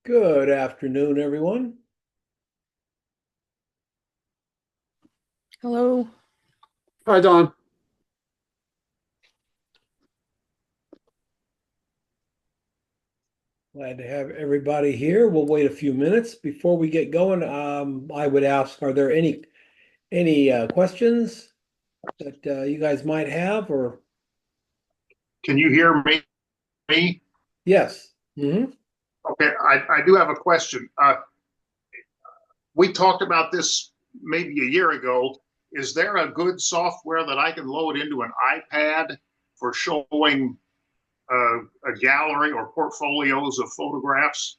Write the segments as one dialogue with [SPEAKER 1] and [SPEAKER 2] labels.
[SPEAKER 1] Good afternoon, everyone.
[SPEAKER 2] Hello.
[SPEAKER 3] Hi, Don.
[SPEAKER 1] Glad to have everybody here. We'll wait a few minutes before we get going. I would ask, are there any questions that you guys might have? Or
[SPEAKER 3] Can you hear me?
[SPEAKER 1] yes.
[SPEAKER 3] Okay, I do have a question. We talked about this maybe a year ago. Is there a good software that I can load into an iPad for showing a gallery or portfolios of photographs?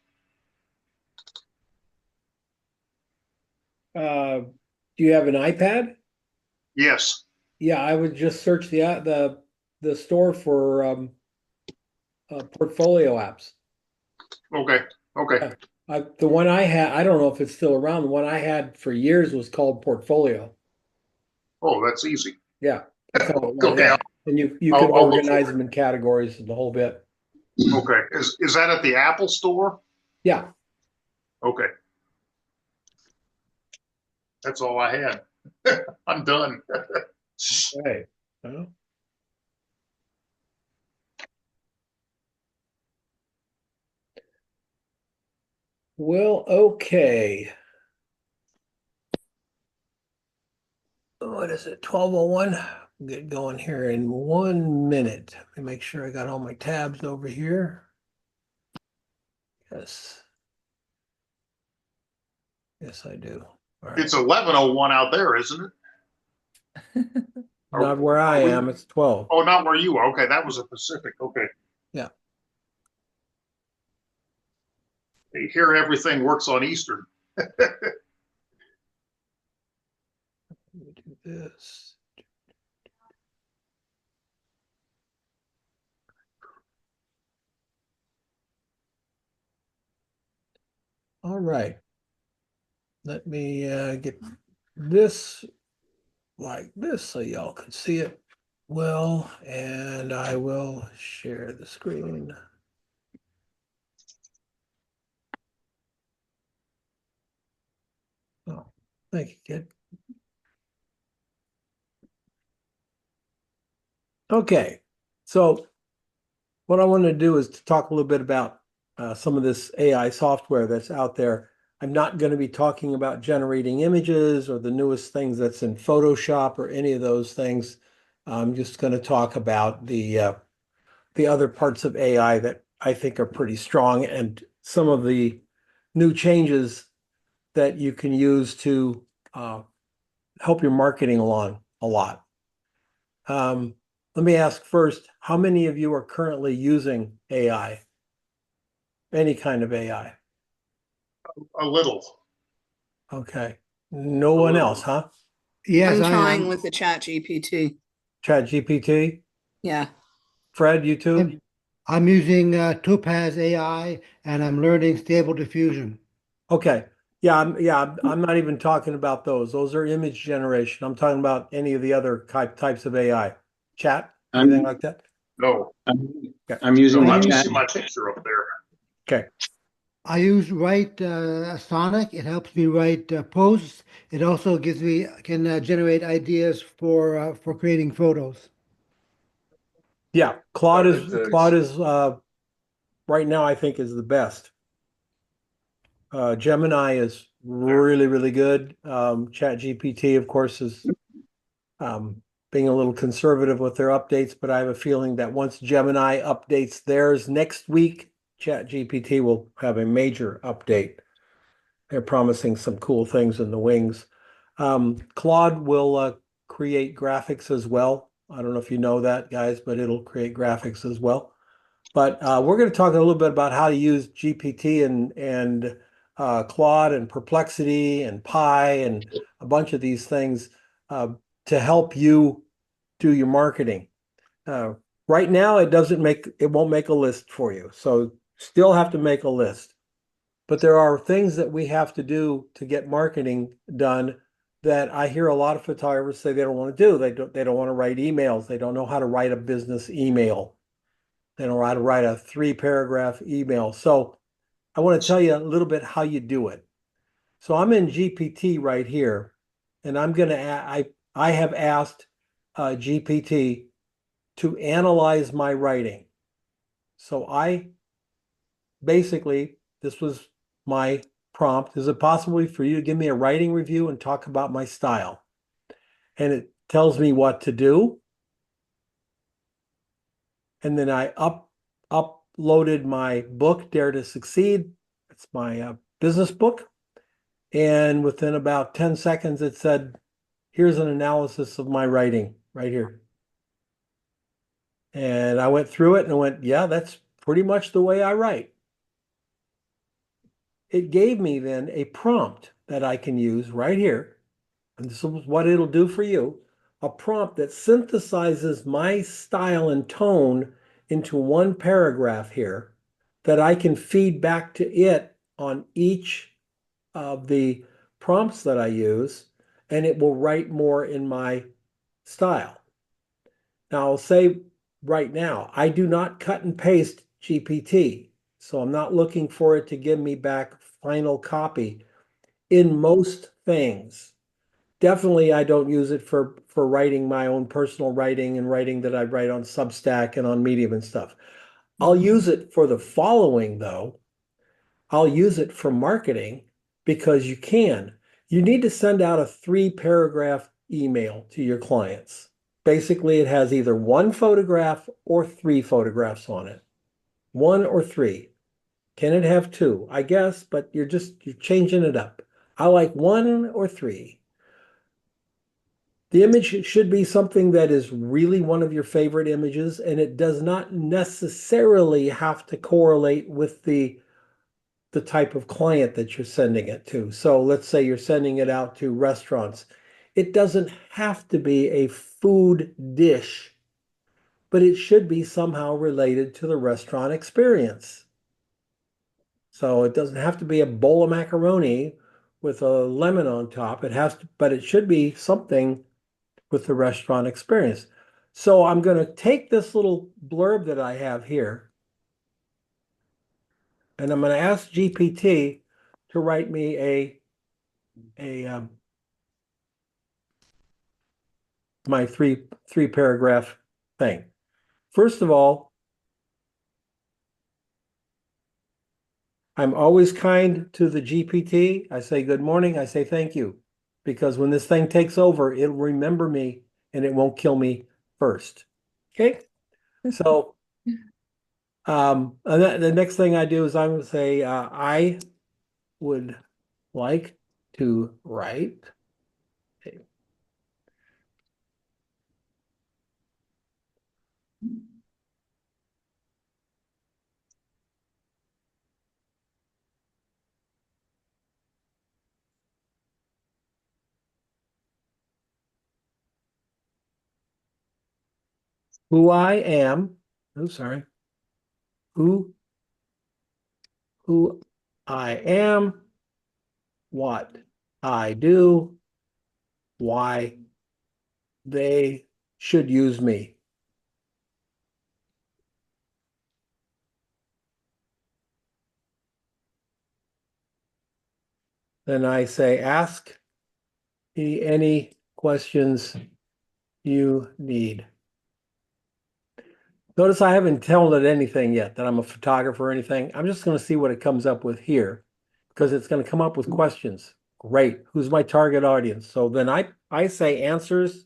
[SPEAKER 1] Do you have an iPad?
[SPEAKER 3] Yes.
[SPEAKER 1] Yeah, I would just search the store for portfolio apps.
[SPEAKER 3] Okay. Okay.
[SPEAKER 1] The one I had, I don't know if it's still around. The one I had for years was called Portfolio.
[SPEAKER 3] Oh, that's easy.
[SPEAKER 1] Yeah, that's all it was.
[SPEAKER 3] Okay.
[SPEAKER 1] Yeah, and you could
[SPEAKER 3] I'll look
[SPEAKER 1] organize
[SPEAKER 3] for
[SPEAKER 1] them in categories and the whole bit.
[SPEAKER 3] it. Okay. Is that at the Apple Store?
[SPEAKER 1] Yeah.
[SPEAKER 3] Okay. That's all I had. I'm done.
[SPEAKER 1] Right. Well, okay. What is it? 12:01. Get going here in 1 minute. Let me make sure I got all my tabs over here. Yes. Yes, I do. All right.
[SPEAKER 3] It's 11:01 out there, isn't it?
[SPEAKER 1] Not where I am. It's 12.
[SPEAKER 3] Oh, not where you are. Okay, that was a Pacific. Okay.
[SPEAKER 1] Yeah.
[SPEAKER 3] Here, everything works on Eastern.
[SPEAKER 1] Let me do this. All right. Let me get this like this so y'all can see it well, and I will share the screen. Oh, thank you, kid. Okay, so what I want to do is to talk a little bit about some of this AI software that's out there. I'm not going to be talking about generating images or the newest things that's in Photoshop or any of those things. I'm just going to talk about the other parts of AI that I think are pretty strong and some of the new changes that you can use to help your marketing along a lot. Let me ask first, how many of you are currently using AI? Any kind of AI?
[SPEAKER 3] A little.
[SPEAKER 1] Okay. No one else, huh?
[SPEAKER 4] Yes,
[SPEAKER 2] I'm
[SPEAKER 4] I
[SPEAKER 2] trying
[SPEAKER 4] am.
[SPEAKER 2] with the chat GPT.
[SPEAKER 1] Chat GPT?
[SPEAKER 2] Yeah.
[SPEAKER 1] Fred, you too?
[SPEAKER 4] I'm using Topaz AI and I'm learning Stable Diffusion.
[SPEAKER 1] Okay. I'm not even talking about those. Those are image generation. I'm talking about any of the other types of AI. Chat, anything like that?
[SPEAKER 3] No.
[SPEAKER 1] Okay.
[SPEAKER 5] I'm using
[SPEAKER 3] No,
[SPEAKER 5] the
[SPEAKER 3] I don't
[SPEAKER 5] chat.
[SPEAKER 3] see my picture up there.
[SPEAKER 1] Okay.
[SPEAKER 4] I use Write Sonic. It helps me write posts. It also can generate ideas for creating photos.
[SPEAKER 1] Yeah. Claude
[SPEAKER 3] Oh,
[SPEAKER 1] is Claude is right now I think is the best. Gemini is really, really good. Chat GPT, of course, is being a little conservative with their updates, but I have a feeling that once Gemini updates theirs next week, Chat GPT will have a major update. They're promising some cool things in the wings. Claude will create graphics as well. I don't know if you know that, guys, but it'll create graphics as well. But we're going to talk a little bit about how to use GPT and Claude and Perplexity and Pi and a bunch of these things to help you do your marketing. Uh, right now, it won't make a list for you. So still have to make a list. But there are things that we have to do to get marketing done that I hear a lot of photographers say they don't want to do. They don't want to write emails. They don't know how to write a business email. They don't know how to write a 3-paragraph email. So I want to tell you a little bit how you do it. So I'm in GPT right here, and I have asked GPT to analyze my writing. So I basically, this was my prompt. Is it possible for you to give me a writing review and talk about my style? And it tells me what to do. And then I uploaded my book, Dare to Succeed. It's my business book. And within about 10 seconds, it said, here's an analysis of my writing right here. And I went through it and went, yeah, that's pretty much the way I write. It gave me then a prompt that I can use right here. And this is what it'll do for you. A prompt that synthesizes my style and tone into one paragraph here that I can feed back to it on each of the prompts that I use, and it will write more in my style. Now, I'll say right now, I do not cut and paste GPT, so I'm not looking for it to give me back final copy in most things. Definitely, I don't use it for writing my own personal writing and writing that I write on Substack and on Medium and stuff. I'll use it for the following, though. I'll use it for marketing because you can. You need to send out a 3-paragraph email to your clients. Basically, it has either one photograph or 3 photographs on it. 1 or 3. Can it have 2? I guess, but you're changing it up. I like 1 or 3. The image should be something that is really one of your favorite images, and it does not necessarily have to correlate with the type of client that you're sending it to. So let's say you're sending it out to restaurants. It doesn't have to be a food dish, but it should be somehow related to the restaurant experience. So it doesn't have to be a bowl of macaroni with a lemon on top. It has to, but it should be something with the restaurant experience. So I'm going to take this little blurb that I have here, and I'm going to ask GPT to write me a my three paragraph thing. First of all, I'm always kind to the GPT. I say good morning. I say thank you, because when this thing takes over, it'll remember me and it won't kill me first. Okay. So and the next thing I do is I'm going to say I would like to write who I am. Oh, sorry. Who who I am, what I do, why they should use me. Then I say, ask me any questions you need. Notice I haven't told it anything yet that I'm a photographer or anything. I'm just going to see what it comes up with here because it's going to come up with questions. Great. Who's my target audience? So then I say answers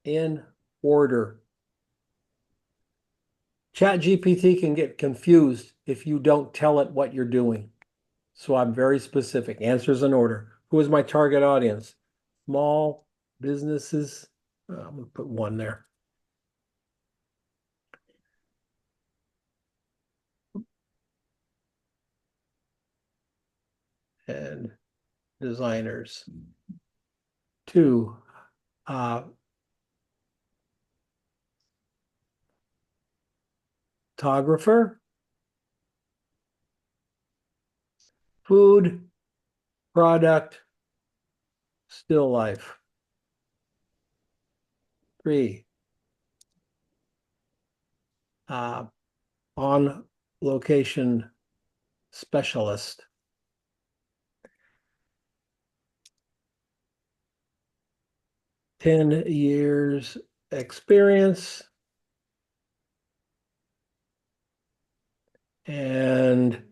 [SPEAKER 1] in order. ChatGPT can get confused if you don't tell it what you're doing. So I'm very specific. Answers in order. Who is my target audience? Small businesses. I'm going to put 1 there. And designers. 2, photographer, food, product, still life. 3, on location specialist. Ten years experience. And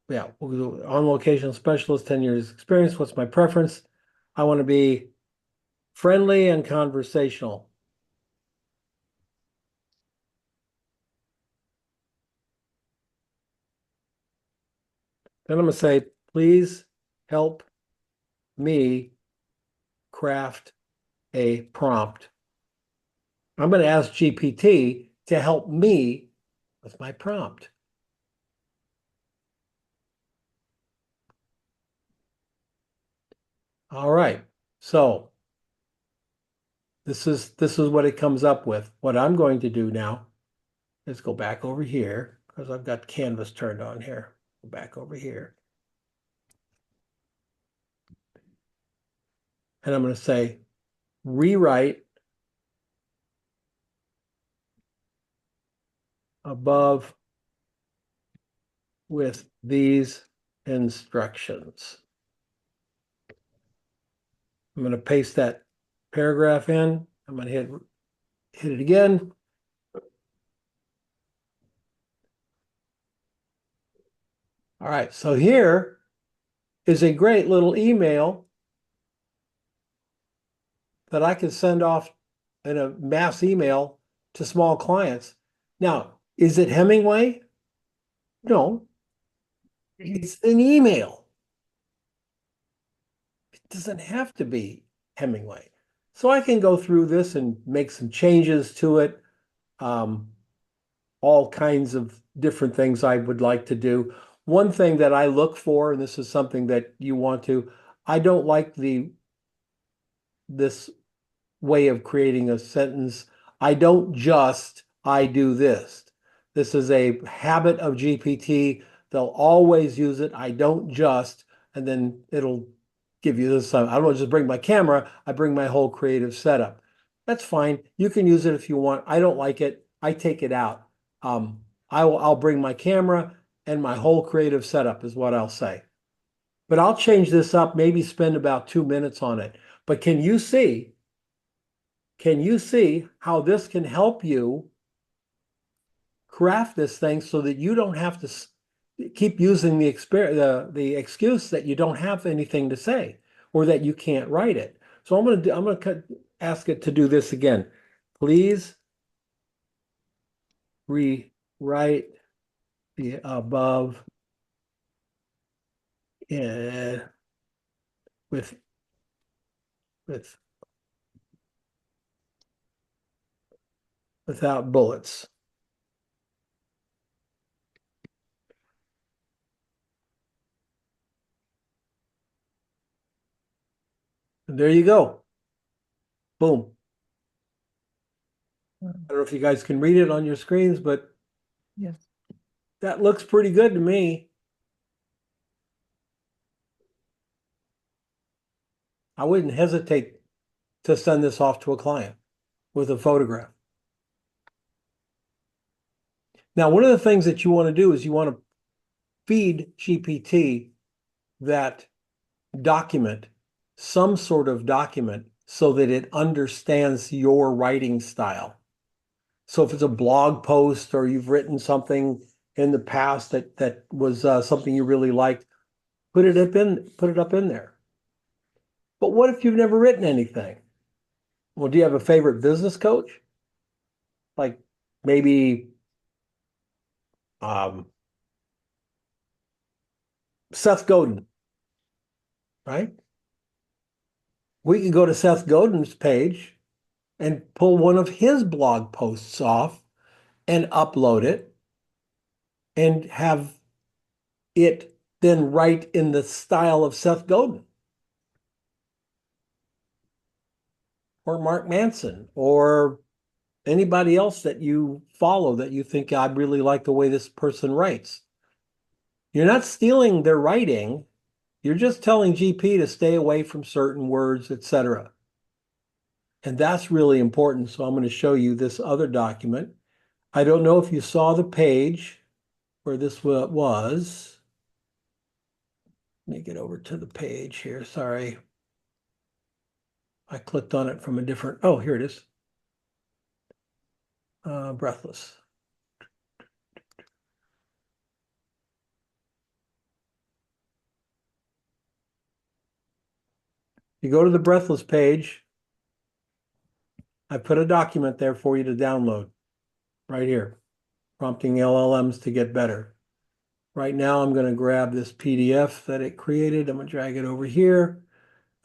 [SPEAKER 1] yeah, we'll go on location specialist, 10 years experience. What's my preference? I want to be friendly and conversational. Then I'm going to say, please help me craft a prompt. I'm going to ask GPT to help me with my prompt. All right. So this is what it comes up with. What I'm going to do now is go back over here because I've got Canvas turned on here. Go back over here. And I'm going to say, rewrite above with these instructions. I'm going to paste that paragraph in. I'm going to hit it again. All right, so here is a great little email that I could send off in a mass email to small clients. Now, is it Hemingway? No, it's an email. It doesn't have to be Hemingway. So I can go through this and make some changes to it. All kinds of different things I would like to do. One thing that I look for, and this is something that you want to, I don't like this way of creating a sentence. I don't just, I do this. This is a habit of GPT. They'll always use it. I don't just, and then it'll give you this. I don't just bring my camera, I bring my whole creative setup. That's fine. You can use it if you want. I don't like it. I take it out. I'll bring my camera and my whole creative setup is what I'll say. But I'll change this up, maybe spend about 2 minutes on it. But can you see how this can help you craft this thing so that you don't have to keep using the excuse that you don't have anything to say or that you can't write it? So I'm going to ask it to do this again. Please rewrite the above with without bullets. And there you go. Boom. I don't know if you guys can read it on your screens, but
[SPEAKER 2] Yes.
[SPEAKER 1] that looks pretty good to me. I wouldn't hesitate to send this off to a client with a photograph. Now, one of the things that you want to do is you want to feed GPT that document, some sort of document, so that it understands your writing style. So if it's a blog post or you've written something in the past that was something you really liked, put it up in there. But what if you've never written anything? Well, do you have a favorite business coach? Like maybe Seth Godin, right? We can go to Seth Godin's page and pull one of his blog posts off and upload it and have it then write in the style of Seth Godin or Mark Manson or anybody else that you follow that you think I really like the way this person writes. You're not stealing their writing. You're just telling GP to stay away from certain words, etc. And that's really important. So I'm going to show you this other document. I don't know if you saw the page where this was. Let me get over to the page here. Sorry. I clicked on it from a different, oh, here it is. Breathless. You go to the Breathless page. I put a document there for you to download right here, prompting LLMs to get better. Right now, I'm going to grab this PDF that it created. I'm going to drag it over here.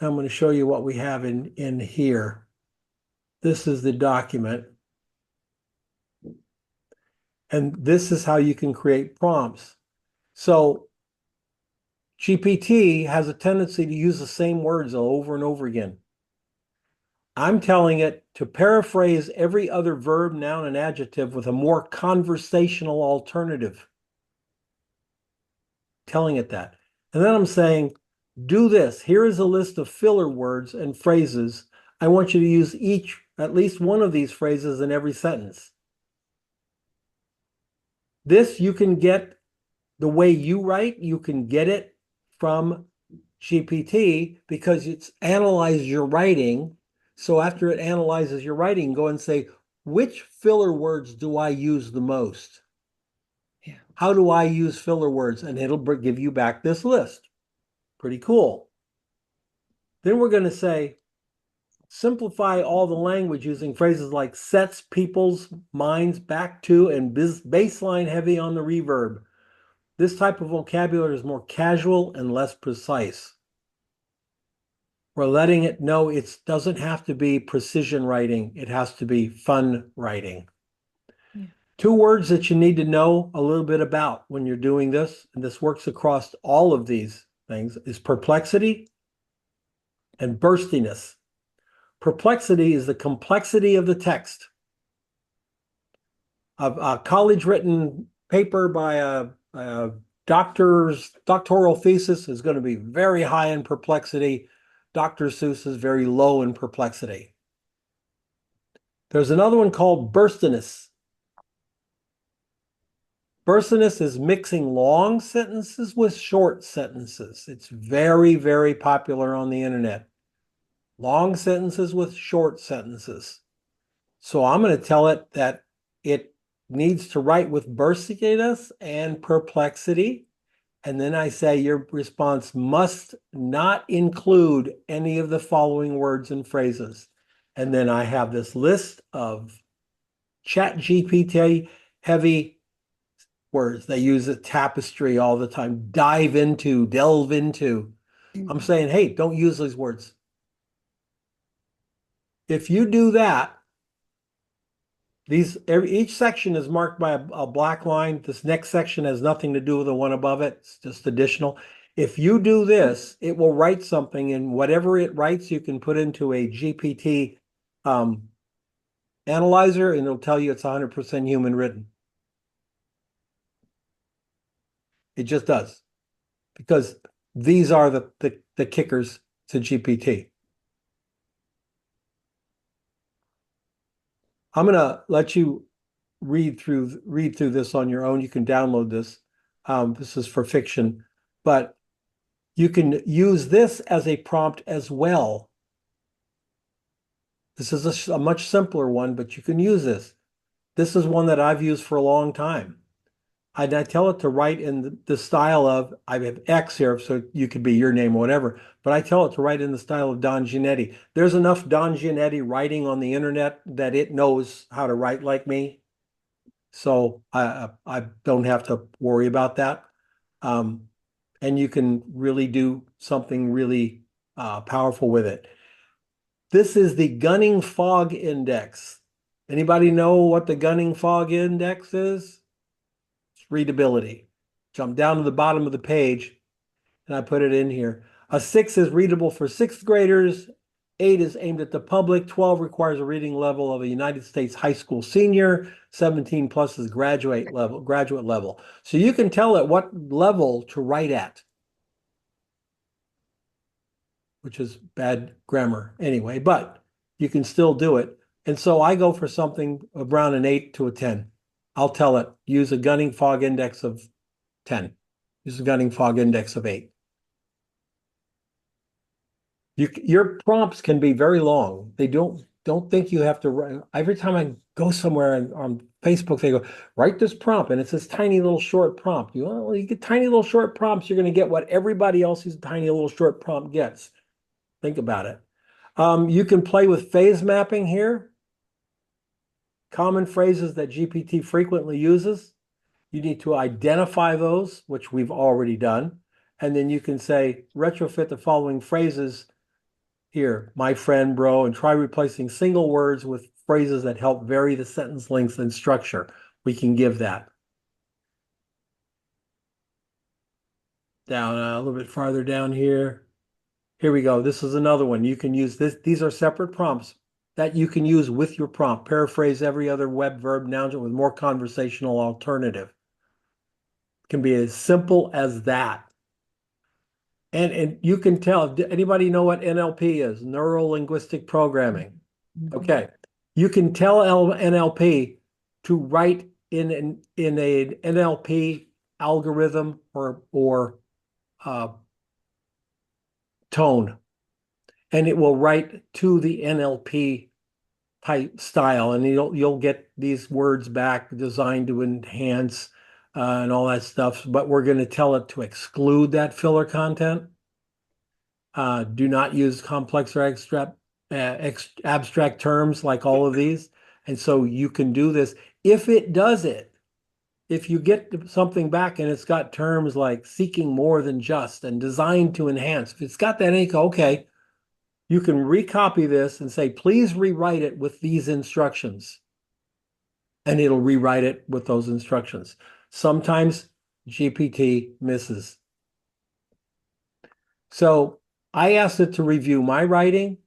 [SPEAKER 1] I'm going to show you what we have in here. This is the document. And this is how you can create prompts. So GPT has a tendency to use the same words over and over again. I'm telling it to paraphrase every other verb, noun, and adjective with a more conversational alternative. Telling it that. And then I'm saying, do this. Here is a list of filler words and phrases. I want you to use at least one of these phrases in every sentence. This you can get the way you write, you can get it from GPT because it's analyzed your writing. So after it analyzes your writing, go and say, which filler words do I use the most?
[SPEAKER 2] Yeah.
[SPEAKER 1] How do I use filler words? And it'll give you back this list. Pretty cool. Then we're going to say, simplify all the language using phrases like sets people's minds back to and baseline heavy on the reverb. This type of vocabulary is more casual and less precise. We're letting it know it doesn't have to be precision writing. It has to be fun writing.
[SPEAKER 2] Yeah.
[SPEAKER 1] 2 words that you need to know a little bit about when you're doing this, and this works across all of these things, is perplexity and burstiness. Perplexity is the complexity of the text. A college-written paper by a doctoral thesis is going to be very high in perplexity. Dr. Seuss is very low in perplexity. There's another one called burstiness. Burstiness is mixing long sentences with short sentences. It's very, very popular on the internet. Long sentences with short sentences. So I'm going to tell it that it needs to write with burstiness and perplexity. And then I say your response must not include any of the following words and phrases. And then I have this list of ChatGPT heavy words. They use a tapestry all the time. Dive into, delve into. I'm saying, hey, don't use these words. If you do that, each section is marked by a black line. This next section has nothing to do with the one above it. It's just additional. If you do this, it will write something, and whatever it writes, you can put into a GPT analyzer, and it'll tell you it's 100% human written. It just does, because these are the kickers to GPT. I'm going to let you read through this on your own. You can download this. This is for fiction, but you can use this as a prompt as well. This is a much simpler one, but you can use this. This is one that I've used for a long time. I tell it to write in the style of, I have X here, so you could be your name or whatever, but I tell it to write in the style of Don Giannetti. There's enough Don Giannetti writing on the internet that it knows how to write like me. So I don't have to worry about that. And you can really do something really powerful with it. This is the Gunning Fog Index. Anybody know what the Gunning Fog Index is? Readability. Jump down to the bottom of the page, and I put it in here. A 6 is readable for 6th graders. 8 is aimed at the public. 12 requires a reading level of a United States high school senior. 17 plus is graduate level. So you can tell it what level to write at, which is bad grammar anyway. But you can still do it. And so I go for something around an 8 to a 10. I'll tell it, use a gunning fog index of 10. Use a gunning fog index of 8. Your prompts can be very long. They don't think you have to write. Every time I go somewhere on Facebook, they go, write this prompt, and it's this tiny little short prompt. You get tiny little short prompts, you're going to get what everybody else's tiny little short prompt gets. Think about it. You can play with phase mapping here. Common phrases that GPT frequently uses. You need to identify those, which we've already done. And then you can say, retrofit the following phrases here, my friend, bro, and try replacing single words with phrases that help vary the sentence length and structure. We can give that. Down a little bit farther down here. Here we go. This is another one. You can use this. These are separate prompts that you can use with your prompt. Paraphrase every other web verb noun with more conversational alternative. It can be as simple as that. And you can tell, anybody know what NLP is? Neuro linguistic programming. Okay. You can tell NLP to write in an NLP algorithm or tone, and it will write to the NLP type style, and you'll get these words back designed to enhance and all that stuff. But we're going to tell it to exclude that filler content. Do not use complex or abstract terms like all of these. And so you can do this. If it does it, if you get something back and it's got terms like seeking more than just and designed to enhance, if it's got that, okay, you can recopy this and say, please rewrite it with these instructions. And it'll rewrite it with those instructions. Sometimes GPT misses. So I asked it to review my writing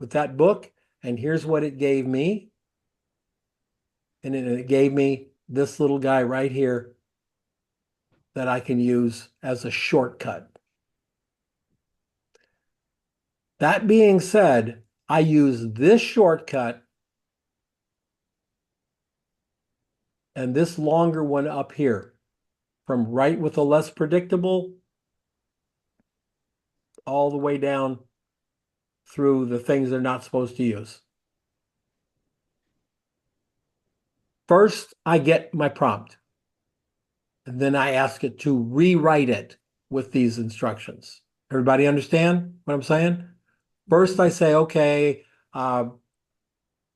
[SPEAKER 1] with that book, and here's what it gave me. And then it gave me this little guy right here that I can use as a shortcut. That being said, I use this shortcut and this longer one up here, from right with the less predictable all the way down through the things they're not supposed to use. First, I get my prompt, and then I ask it to rewrite it with these instructions. Everybody understand what I'm saying? First, I say, okay, I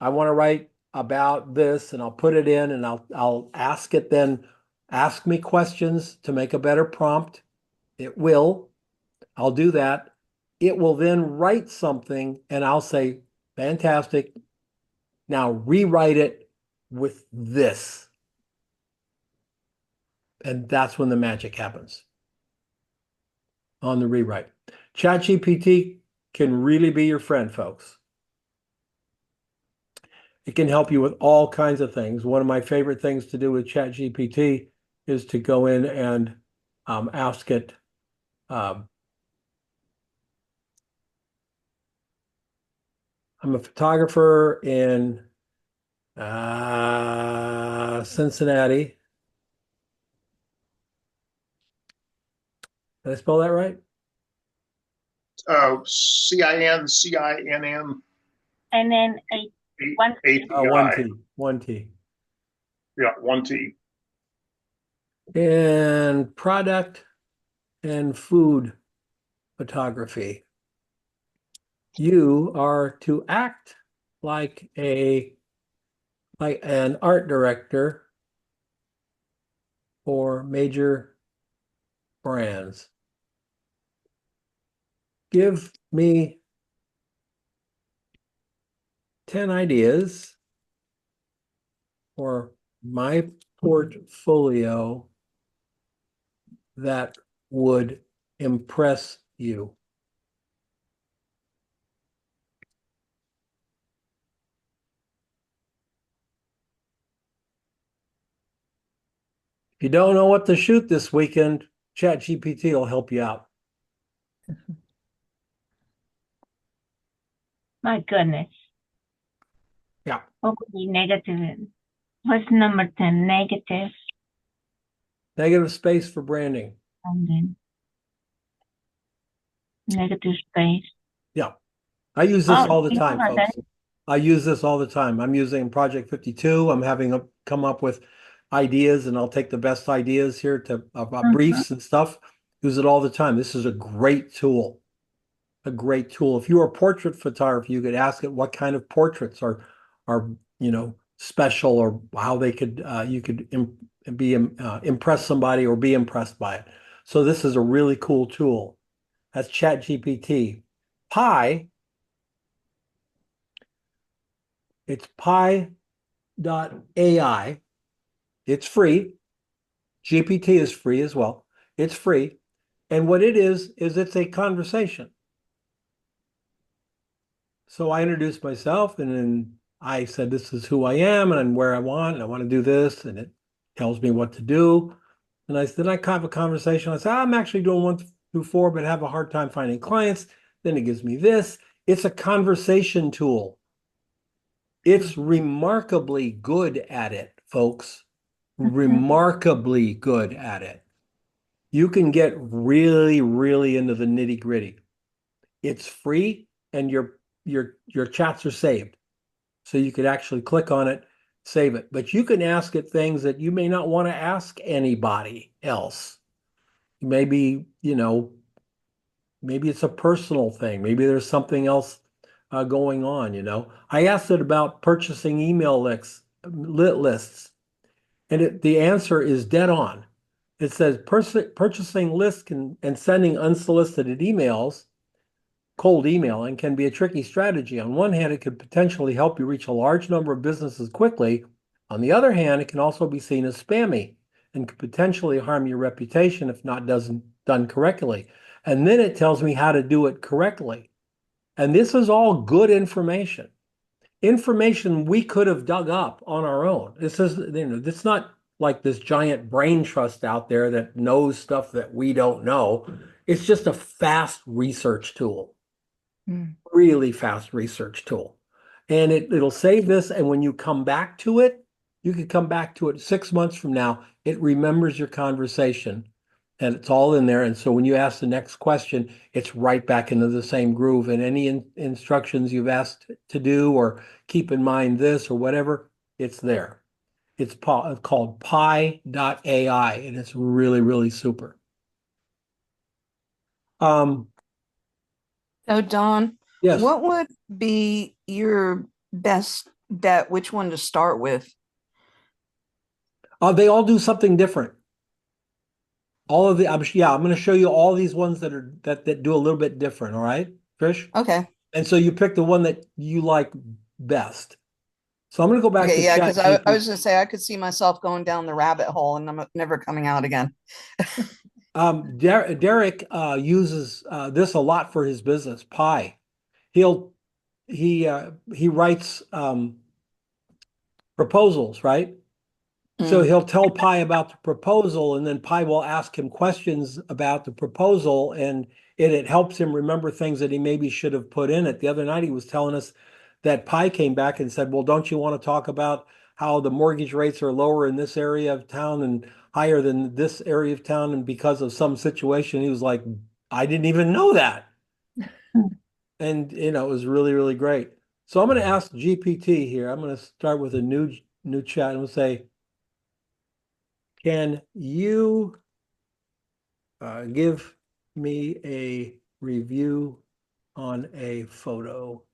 [SPEAKER 1] want to write about this, and I'll put it in, and I'll ask it then, ask me questions to make a better prompt. It will. I'll do that. It will then write something, and I'll say, fantastic. Now rewrite it with this. And that's when the magic happens on the rewrite. ChatGPT can really be your friend, folks. It can help you with all kinds of things. One of my favorite things to do with ChatGPT is to go in and ask it. I'm a photographer in Cincinnati. Did I spell that right?
[SPEAKER 3] CINCINN
[SPEAKER 5] And then one
[SPEAKER 3] API.
[SPEAKER 1] One T.
[SPEAKER 3] Yeah, one T.
[SPEAKER 1] And product and food photography. You are to act like an art director for major brands. Give me 10 ideas for my portfolio that would impress you. If you don't know what to shoot this weekend, ChatGPT will help you out.
[SPEAKER 5] My goodness. Okay, negative. What's number 10? Negative.
[SPEAKER 1] Negative space for branding.
[SPEAKER 5] And then negative space.
[SPEAKER 1] Yeah. I use this all the
[SPEAKER 5] You know
[SPEAKER 1] time,
[SPEAKER 5] what that
[SPEAKER 1] folks. I use this all the time. I'm using Project 52. I'm having come up with ideas, and I'll take the best ideas here to about
[SPEAKER 5] Mhm.
[SPEAKER 1] briefs and stuff. Use it all the time. This is a great tool. A great tool. If you are a portrait photographer, you could ask it what kind of portraits are special, or how they could you could be impress somebody or be impressed by it. So this is a really cool tool. That's ChatGPT. Pi, it's pi.ai. It's free. GPT is free as well. It's free. And what it is it's a conversation. So I introduced myself, and then I said, this is who I am and where I want, and I want to do this. And it tells me what to do. And then I have a conversation. I say, I'm actually doing 1 through 4, but have a hard time finding clients. Then it gives me this. It's a conversation tool. It's remarkably good at it, folks. Remarkably good at it. You can get really, really into the nitty gritty. It's free, and your chats are saved. So you could actually click on it, save it. But you can ask it things that you may not want to ask anybody else. Maybe, maybe it's a personal thing. Maybe there's something else going on. I asked it about purchasing email lists, and the answer is dead on. It says purchasing lists and sending unsolicited emails, cold emailing, can be a tricky strategy. On one hand, it could potentially help you reach a large number of businesses quickly. On the other hand, it can also be seen as spammy and could potentially harm your reputation if not done correctly. And then it tells me how to do it correctly. And this is all good information. Information we could have dug up on our own. It's not like this giant brain trust out there that knows stuff that we don't know. It's just a fast research tool. Really fast research tool. And it'll save this. And when you come back to it, you can come back to it 6 months from now. It remembers your conversation, and it's all in there. And so when you ask the next question, it's right back into the same groove. And any instructions you've asked to do, or keep in mind this or whatever, it's there. It's called pi.ai, and it's really, really super.
[SPEAKER 2] So, Don,
[SPEAKER 1] Yes,
[SPEAKER 2] what would be your best bet? Which one to start with?
[SPEAKER 1] they all do something different. All of I'm going to show you all these ones that do a little bit different. All right, Trish?
[SPEAKER 2] Okay.
[SPEAKER 1] And so you pick the one that you like best. So I'm going to go back
[SPEAKER 2] Okay.
[SPEAKER 1] to
[SPEAKER 2] Yeah.
[SPEAKER 1] Chat
[SPEAKER 2] Because I
[SPEAKER 1] GPT.
[SPEAKER 2] was going to say, I could see myself going down the rabbit hole and I'm never coming out again.
[SPEAKER 1] Derek uses this a lot for his business, Pi. He'll he writes proposals, right? So
[SPEAKER 2] Mm.
[SPEAKER 1] he'll tell Pi about the proposal, and then Pi will ask him questions about the proposal, and it helps him remember things that he maybe should have put in it. The other night he was telling us that Pi came back and said, well, don't you want to talk about how the mortgage rates are lower in this area of town and higher than this area of town, and because of some situation? He was like, I didn't even know that. And it was really, really great. So I'm going to ask GPT here. I'm going to start with a new chat, and we'll say, can you give me a review on a photo,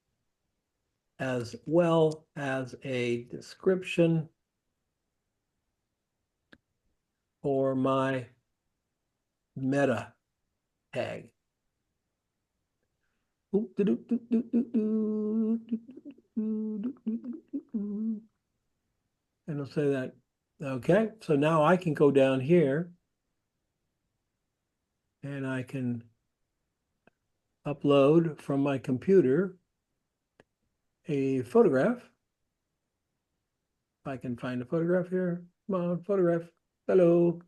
[SPEAKER 1] as well as a description for my meta tag? And I'll say that. Okay, so now I can go down here and I can upload from my computer a photograph. If I can find a photograph here. Come on, photograph. Hello.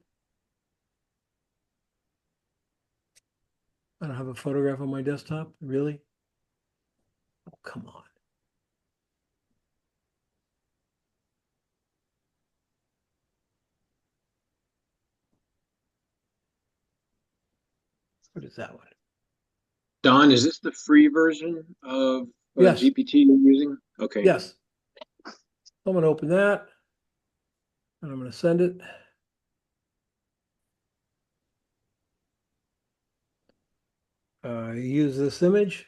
[SPEAKER 1] I don't have a photograph on my desktop. Really? Oh, come on. What is that one?
[SPEAKER 6] Don, is this the free version of
[SPEAKER 1] Yes.
[SPEAKER 6] GPT you're using? Okay.
[SPEAKER 1] Yes. I'm going to open that and I'm going to send it. Use this image.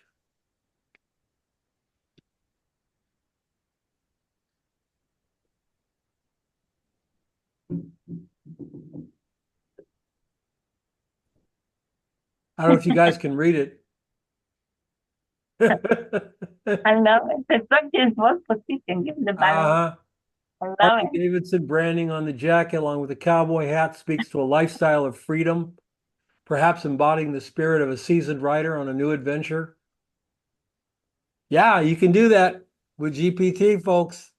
[SPEAKER 1] I don't know if you guys can read it.
[SPEAKER 5] I love it. The subject work position. Give the balance. I love
[SPEAKER 1] Harley
[SPEAKER 5] it.
[SPEAKER 1] Davidson branding on the jacket, along with the cowboy hat, speaks to a lifestyle of freedom, perhaps embodying the spirit of a seasoned rider on a new adventure. Yeah, you can do that with GPT, folks.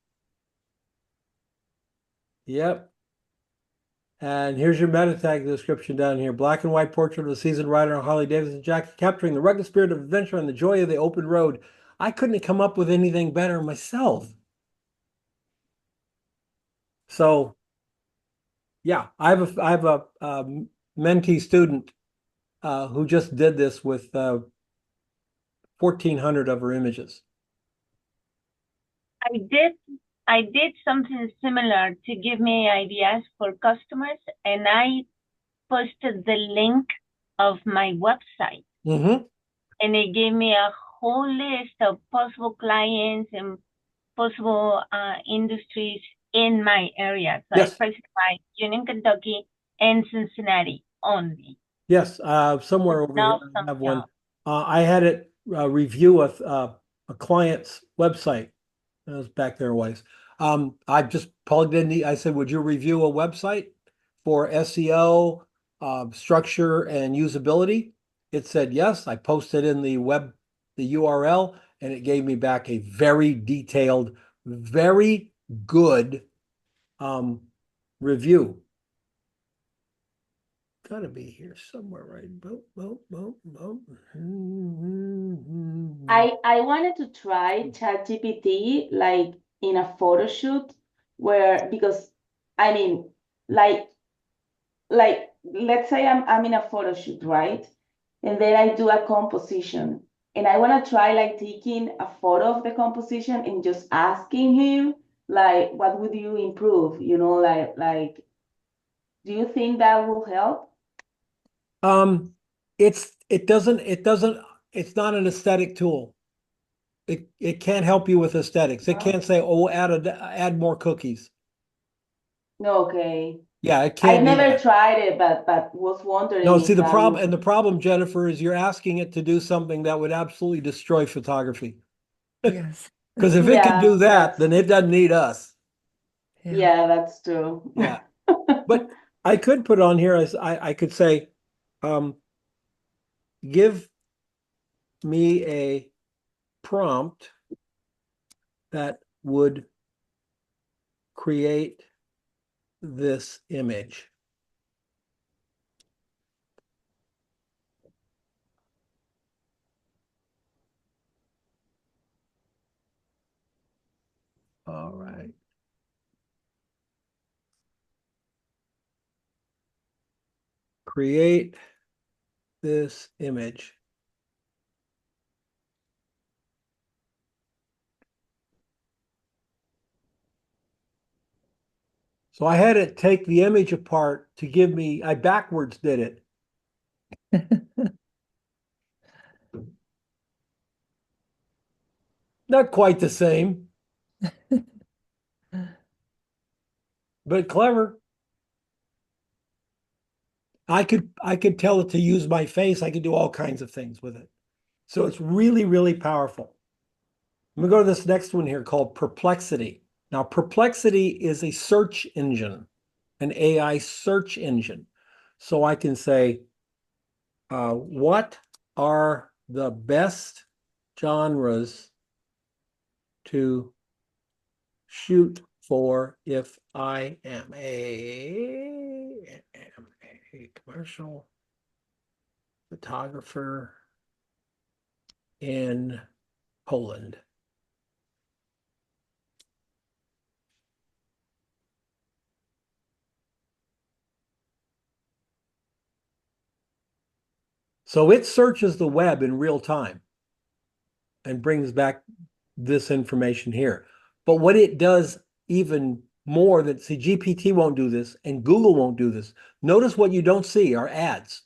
[SPEAKER 1] Yep. And here's your meta tag description down here. Black and white portrait of a seasoned rider on a Harley Davidson jacket, capturing the rugged spirit of adventure and the joy of the open road. I couldn't have come up with anything better myself. So, yeah, I have a mentee student who just did this with 1,400 of her images.
[SPEAKER 5] I did something similar to give me ideas for customers, and I posted the link of my website,
[SPEAKER 1] Mm-hmm.
[SPEAKER 5] and it gave me a whole list of possible clients and possible industries in my area. So
[SPEAKER 1] Yes.
[SPEAKER 5] I specified Union, Kentucky, and Cincinnati only.
[SPEAKER 1] Yes, somewhere over here I have one. I had it review a client's website. That was back there a ways. I just plugged in I said, would you review a website for SEO, structure, and usability? It said yes. I posted in the URL, and it gave me back a very detailed, very good review. Gotta be here somewhere, right? Boom, boom, boom, boom.
[SPEAKER 7] I wanted to try ChatGPT like in a photo shoot where because I mean like let's say I'm in a photo shoot, right? And then I do a composition and I want to try like taking a photo of the composition and just asking him like what would you improve? You know, like do you think that will help?
[SPEAKER 1] It's not an aesthetic tool. It can't help you with aesthetics. It can't say, oh, add more cookies.
[SPEAKER 7] No, okay.
[SPEAKER 1] Yeah, it
[SPEAKER 7] I've
[SPEAKER 1] can't do
[SPEAKER 7] never
[SPEAKER 1] that.
[SPEAKER 7] tried it, but was wondering
[SPEAKER 1] No, see
[SPEAKER 7] if that would.
[SPEAKER 1] the problem, Jennifer, is you're asking it to do something that would absolutely destroy photography.
[SPEAKER 2] Yes.
[SPEAKER 1] Because if it can
[SPEAKER 7] Yeah,
[SPEAKER 1] do that, then it doesn't need us.
[SPEAKER 7] yeah, that's true.
[SPEAKER 1] Yeah. But I could put on here as I could say, give me a prompt that would create this image. All right. Create this image. So I had it take the image apart to give me, I backwards did it. Not quite the same, but clever. I could tell it to use my face. I could do all kinds of things with it. So it's really, really powerful. I'm gonna go to this next one here called Perplexity. Now, Perplexity is a search engine, an AI search engine. So I can say, what are the best genres to shoot for if I am a commercial photographer in Poland? So it searches the web in real time and brings back this information here. But what it does even more that, see, GPT won't do this and Google won't do this. Notice what you don't see are ads.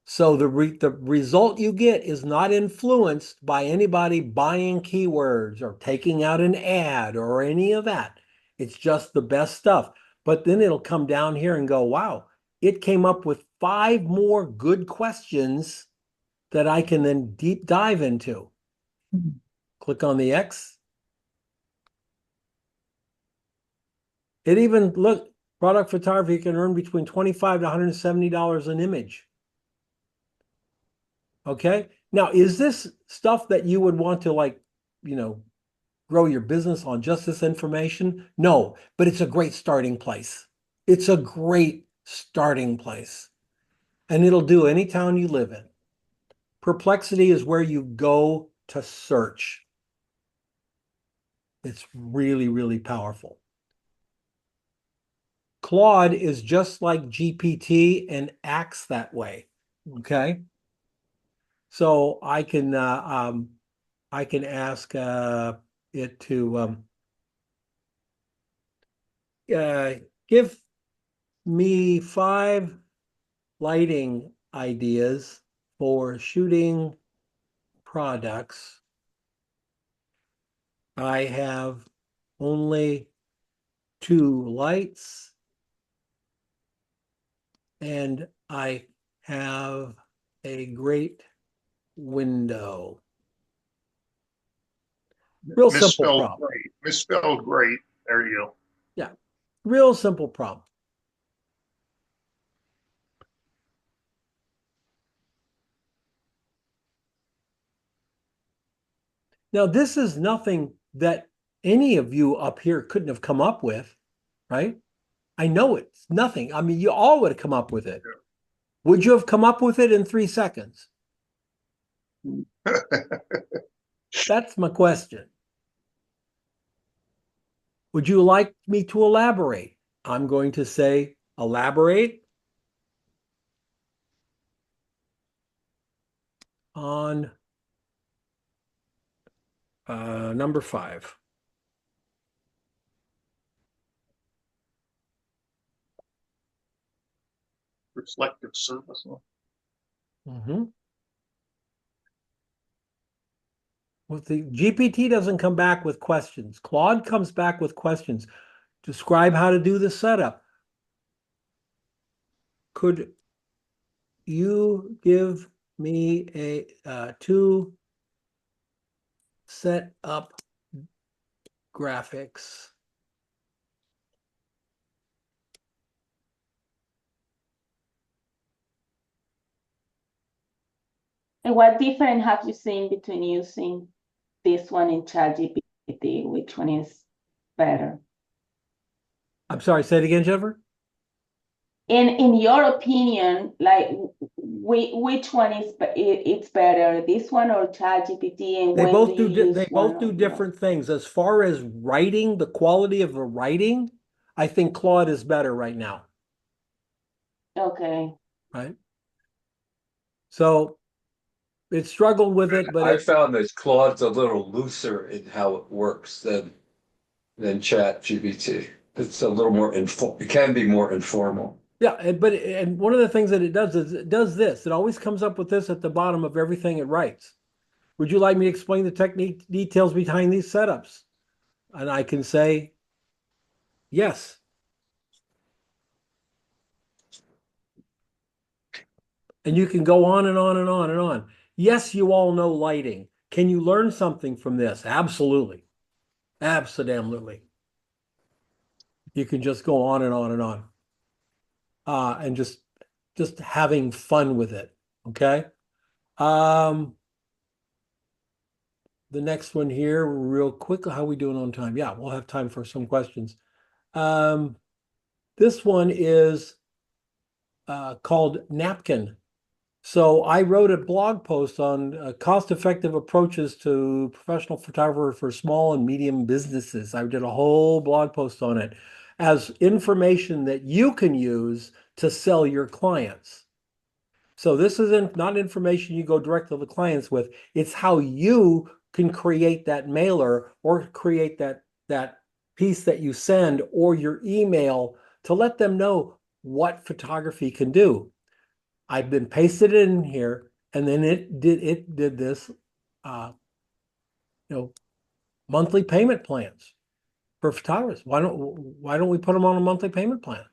[SPEAKER 1] So the result you get is not influenced by anybody buying keywords or taking out an ad or any of that. It's just the best stuff. But then it'll come down here and go, wow, it came up with 5 more good questions that I can then deep dive into. Click on the X. It even, look, product photography can earn between $25 to $170 an image. Okay. Now, is this stuff that you would want to, like, grow your business on, just this information? No, but it's a great starting place. It's a great starting place. And it'll do any town you live in. Perplexity is where you go to search. It's really, really powerful. Claude is just like GPT and acts that way. Okay. So I can ask it to give me 5 lighting ideas for shooting products. I have only 2 lights and I have a great window. Real simple
[SPEAKER 3] Misspelled
[SPEAKER 1] problem.
[SPEAKER 3] great. Misspelled great. There you go.
[SPEAKER 1] Yeah, real simple problem. Now, this is nothing that any of you up here couldn't have come up with, right? I know it's nothing. I mean, you all would have come up with it. Would you have come up with it in 3 seconds? That's my question. Would you like me to elaborate? I'm going to say elaborate on number 5.
[SPEAKER 3] Reflective surface.
[SPEAKER 1] Mm-hmm. Well, the GPT doesn't come back with questions. Claude comes back with questions. Describe how to do the setup. Could you give me a 2 set up graphics?
[SPEAKER 7] And what difference have you seen between using this one and ChatGPT? Which one is better?
[SPEAKER 1] I'm sorry, say it again, Jennifer.
[SPEAKER 7] In your opinion, like which one is it's better, this one or ChatGPT? And
[SPEAKER 1] They
[SPEAKER 7] when
[SPEAKER 1] both
[SPEAKER 7] do
[SPEAKER 1] do
[SPEAKER 7] you use
[SPEAKER 1] they
[SPEAKER 7] one
[SPEAKER 1] both do
[SPEAKER 7] or the other?
[SPEAKER 1] different things. As far as writing, the quality of the writing, I think Claude is better right now,
[SPEAKER 7] Okay.
[SPEAKER 1] right? So it struggled with it, but
[SPEAKER 8] I found that Claude's a little looser in how it works than Chat GPT. It's a little more it can be more informal.
[SPEAKER 1] yeah, and one of the things that it does is it does this. It always comes up with this at the bottom of everything it writes. Would you like me to explain the technique details behind these setups? And I can say yes. And you can go on and on and on and on. Yes, you all know lighting. Can you learn something from this? Absolutely. Absolutely. You can just go on and on and on. And just having fun with it. Okay. The next one here, real quick. How are we doing on time? Yeah, we'll have time for some questions. This one is called Napkin. So I wrote a blog post on cost-effective approaches to professional photography for small and medium businesses. I did a whole blog post on it as information that you can use to sell your clients. So this isn't not information you go direct to the clients with. It's how you can create that mailer or create that piece that you send or your email to let them know what photography can do. I've been pasted in here, and then it did this monthly payment plans for photographers. Why don't we put them on a monthly payment plan?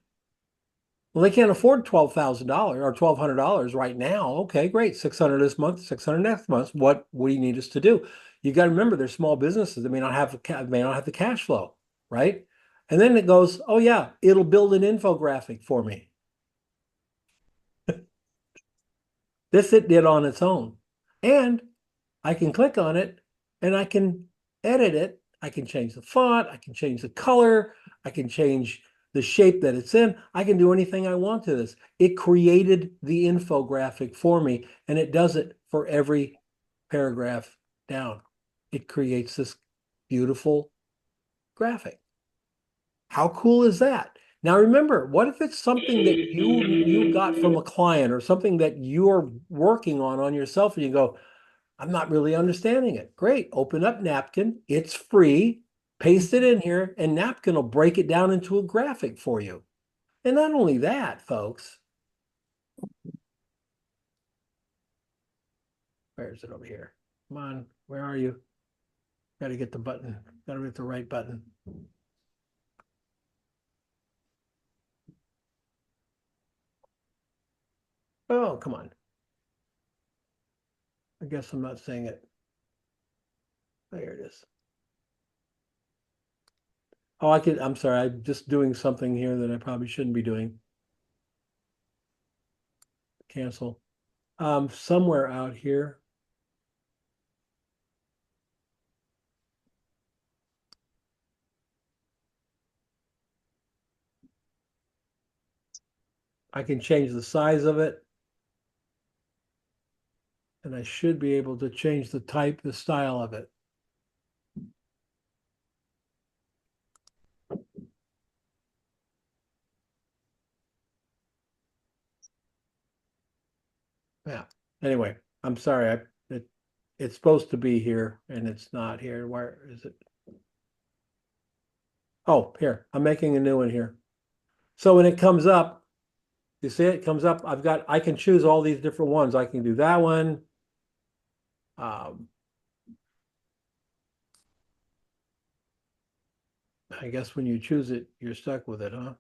[SPEAKER 1] Well, they can't afford $12,000 or $1,200 right now. Okay, great. 600 this month, 600 next month. What do you need us to do? You got to remember, they're small businesses. They may not have the cash flow, right? And then it goes, oh yeah, it'll build an infographic for me. This it did on its own. And I can click on it and I can edit it. I can change the font. I can change the color. I can change the shape that it's in. I can do anything I want to this. It created the infographic for me, and it does it for every paragraph down. It creates this beautiful graphic. How cool is that? Now remember, what if it's something that you got from a client or something that you're working on yourself, and you go, I'm not really understanding it. Great. Open up Napkin. It's free. Paste it in here, and Napkin will break it down into a graphic for you. And not only that, folks. Where is it over here? Come on. Where are you? Got to get the button. Got to get the right button. Oh, come on. I guess I'm not saying it. There it is. Oh, I'm sorry. I'm just doing something here that I probably shouldn't be doing. Cancel. Somewhere out here. I can change the size of it. And I should be able to change the type, the style of it. Yeah. Anyway, I'm sorry. It's supposed to be here and it's not here. Where is it? Oh, here. I'm making a new one here. So when it comes up, you see it comes up. I can choose all these different ones. I can do that one. I guess when you choose it, you're stuck with it, huh?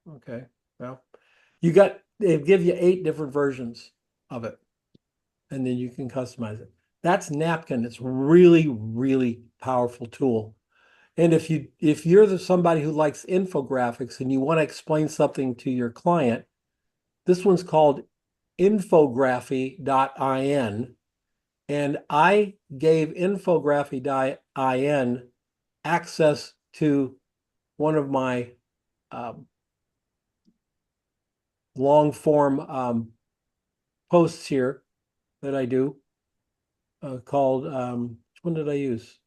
[SPEAKER 1] Okay. Well, they give you 8 different versions of it, and then you can customize it. That's Napkin. It's really, really powerful tool. And if you're somebody who likes infographics and you want to explain something to your client, this one's called infography.in. And I gave infography.in access to one of my long form posts here that I do called, which one did I use?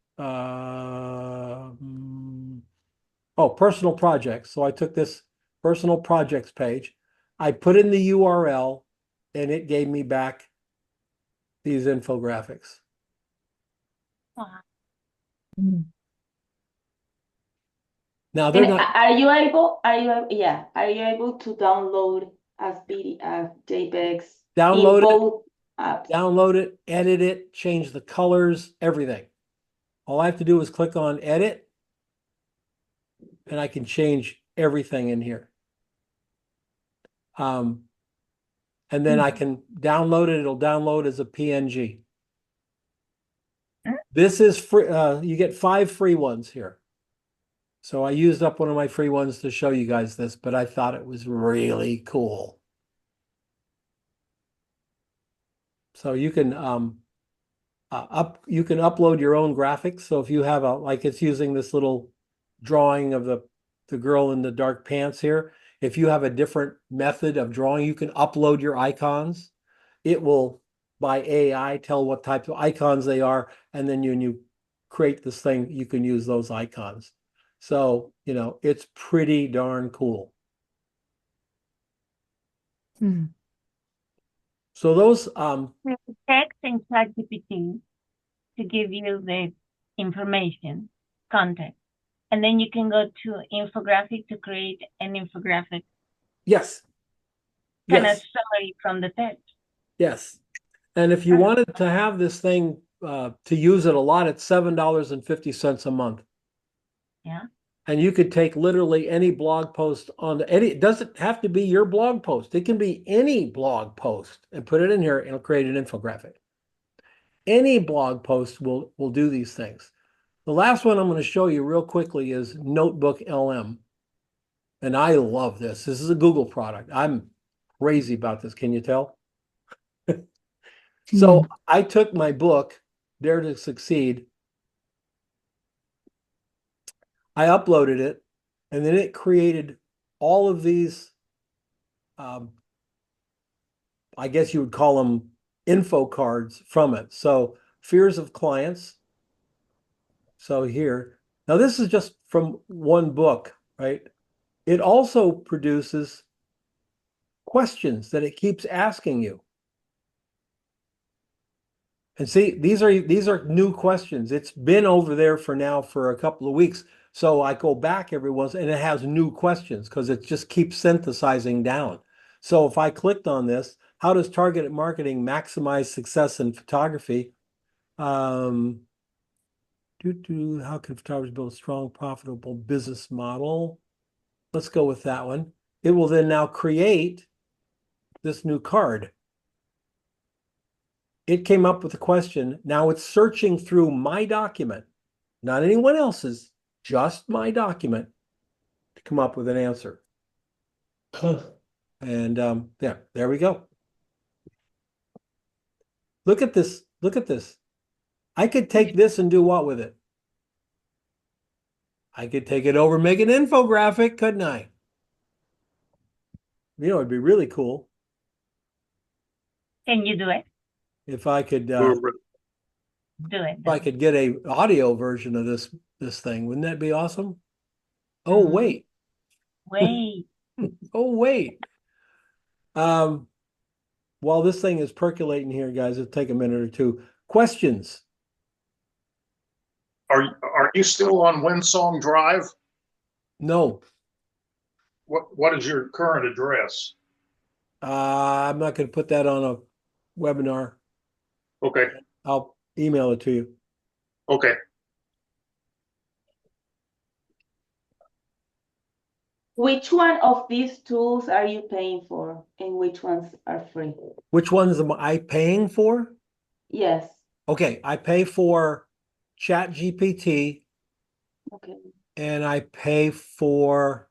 [SPEAKER 1] Personal projects. So I took this personal projects page, I put in the URL, and it gave me back these infographics.
[SPEAKER 5] Wow.
[SPEAKER 1] Now they're
[SPEAKER 7] And
[SPEAKER 1] not.
[SPEAKER 7] are you able to download as PDF, JPEGs in
[SPEAKER 1] Download it,
[SPEAKER 7] both apps?
[SPEAKER 1] download it, edit it, change the colors, everything. All I have to do is click on edit, and I can change everything in here. And then I can download it. It'll download as a PNG. This is free. You get 5 free ones here. So I used up one of my free ones to show you guys this, but I thought it was really cool. So you can you can upload your own graphics. So if you have like it's using this little drawing of the girl in the dark pants here. If you have a different method of drawing, you can upload your icons. It will, by AI, tell what type of icons they are, and then when you create this thing, you can use those icons. So, it's pretty darn cool. So those,
[SPEAKER 5] Text in ChatGPT to give you the information, context. And then you can go to infographic to create an infographic
[SPEAKER 1] yes,
[SPEAKER 5] kind of
[SPEAKER 1] yes,
[SPEAKER 5] summary from the text.
[SPEAKER 1] yes. And if you wanted to have this thing to use it a lot, it's $7.50 a month.
[SPEAKER 5] Yeah.
[SPEAKER 1] And you could take literally any blog post on any, it doesn't have to be your blog post. It can be any blog post and put it in here and it'll create an infographic. Any blog post will do these things. The last one I'm going to show you real quickly is Notebook LM. And I love this. This is a Google product. I'm crazy about this. Can you tell? So I took my book, Dare to Succeed. I uploaded it, and then it created all of these, I guess you would call them info cards from it. So fears of clients. So here, now this is just from one book, right? It also produces questions that it keeps asking you. And see, these are new questions. It's been over there for now for a couple of weeks. So I go back every once and it has new questions because it just keeps synthesizing down. So if I clicked on this, how does targeted marketing maximize success in photography? How can photographers build a strong, profitable business model? Let's go with that one. It will then now create this new card. It came up with a question. Now it's searching through my document, not anyone else's, just my document to come up with an answer. And yeah, there we go. Look at this. Look at this. I could take this and do what with it? I could take it over, make an infographic, couldn't I? You know, it'd be really cool
[SPEAKER 5] Can you do it?
[SPEAKER 1] if I could
[SPEAKER 5] Do it.
[SPEAKER 1] if I could get a audio version of this thing. Wouldn't that be awesome? Oh, wait.
[SPEAKER 5] Wait.
[SPEAKER 1] Oh, wait. While this thing is percolating here, guys, it'll take a minute or two. Questions?
[SPEAKER 3] Are you still on Windsong Drive?
[SPEAKER 1] No.
[SPEAKER 3] What is your current address?
[SPEAKER 1] I'm not going to put that on a webinar.
[SPEAKER 3] Okay.
[SPEAKER 1] I'll email it to you.
[SPEAKER 3] Okay.
[SPEAKER 7] Which one of these tools are you paying for and which ones are free?
[SPEAKER 1] Which ones am I paying for?
[SPEAKER 7] Yes.
[SPEAKER 1] Okay, I pay for ChatGPT
[SPEAKER 7] Okay.
[SPEAKER 1] and I pay for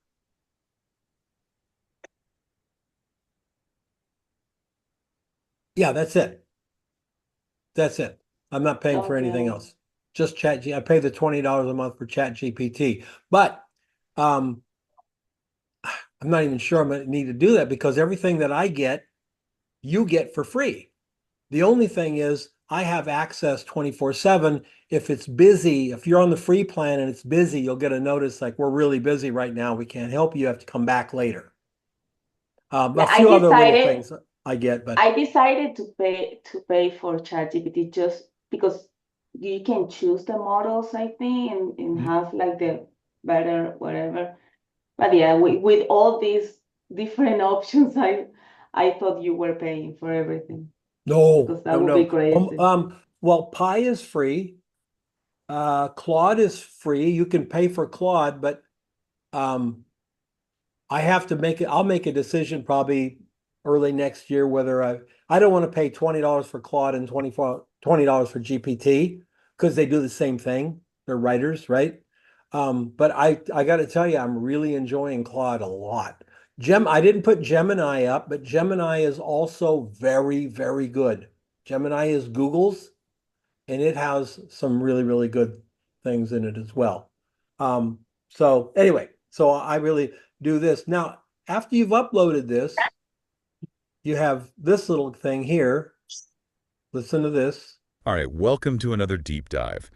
[SPEAKER 1] yeah, that's it. That's it. I'm not paying for anything
[SPEAKER 7] Okay.
[SPEAKER 1] else. Just I pay the $20 a month for ChatGPT. But I'm not even sure I'm going to need to do that because everything that I get, you get for free. The only thing is I have access 24/7. If it's busy, if you're on the free plan and it's busy, you'll get a notice like we're really busy right now. We can't help you. You have to come back later.
[SPEAKER 7] Yeah,
[SPEAKER 1] A few other little things I get, but
[SPEAKER 7] I decided to pay for ChatGPT just because you can choose the models, I think, and have like the better whatever. But yeah, with all these different options, I thought you were paying for everything
[SPEAKER 1] no,
[SPEAKER 7] because that would be crazy.
[SPEAKER 1] well, Pi is free. Claude is free. You can pay for Claude, but I have to make it. I'll make a decision probably early next year whether I don't want to pay $20 for Claude and $20 for GPT because they do the same thing. They're writers, right? But I got to tell you, I'm really enjoying Claude a lot. I didn't put Gemini up, but Gemini is also very, very good. Gemini is Google's, and it has some really, really good things in it as well. So anyway, so I really do this. Now, after you've uploaded this, you have this little thing here. Listen to this.
[SPEAKER 9] All right, welcome to another deep dive.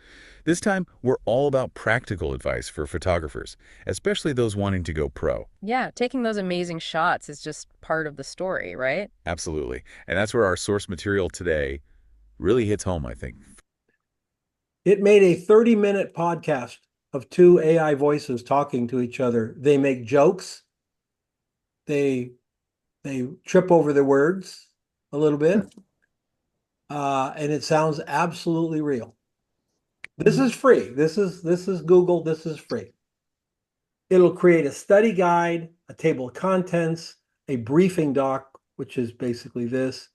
[SPEAKER 9] This time, we're all about practical advice for photographers, especially those wanting to go pro.
[SPEAKER 10] Yeah, taking those amazing shots is just part of the story, right?
[SPEAKER 9] Absolutely. And that's where our source material today really hits home, I think.
[SPEAKER 1] It made a 30-minute podcast of two AI voices talking to each other. They make jokes. They trip over their words a little bit. And it sounds absolutely real. This is free. This is Google. This is free. It'll create a study guide, a table of contents, a briefing doc, which is basically this,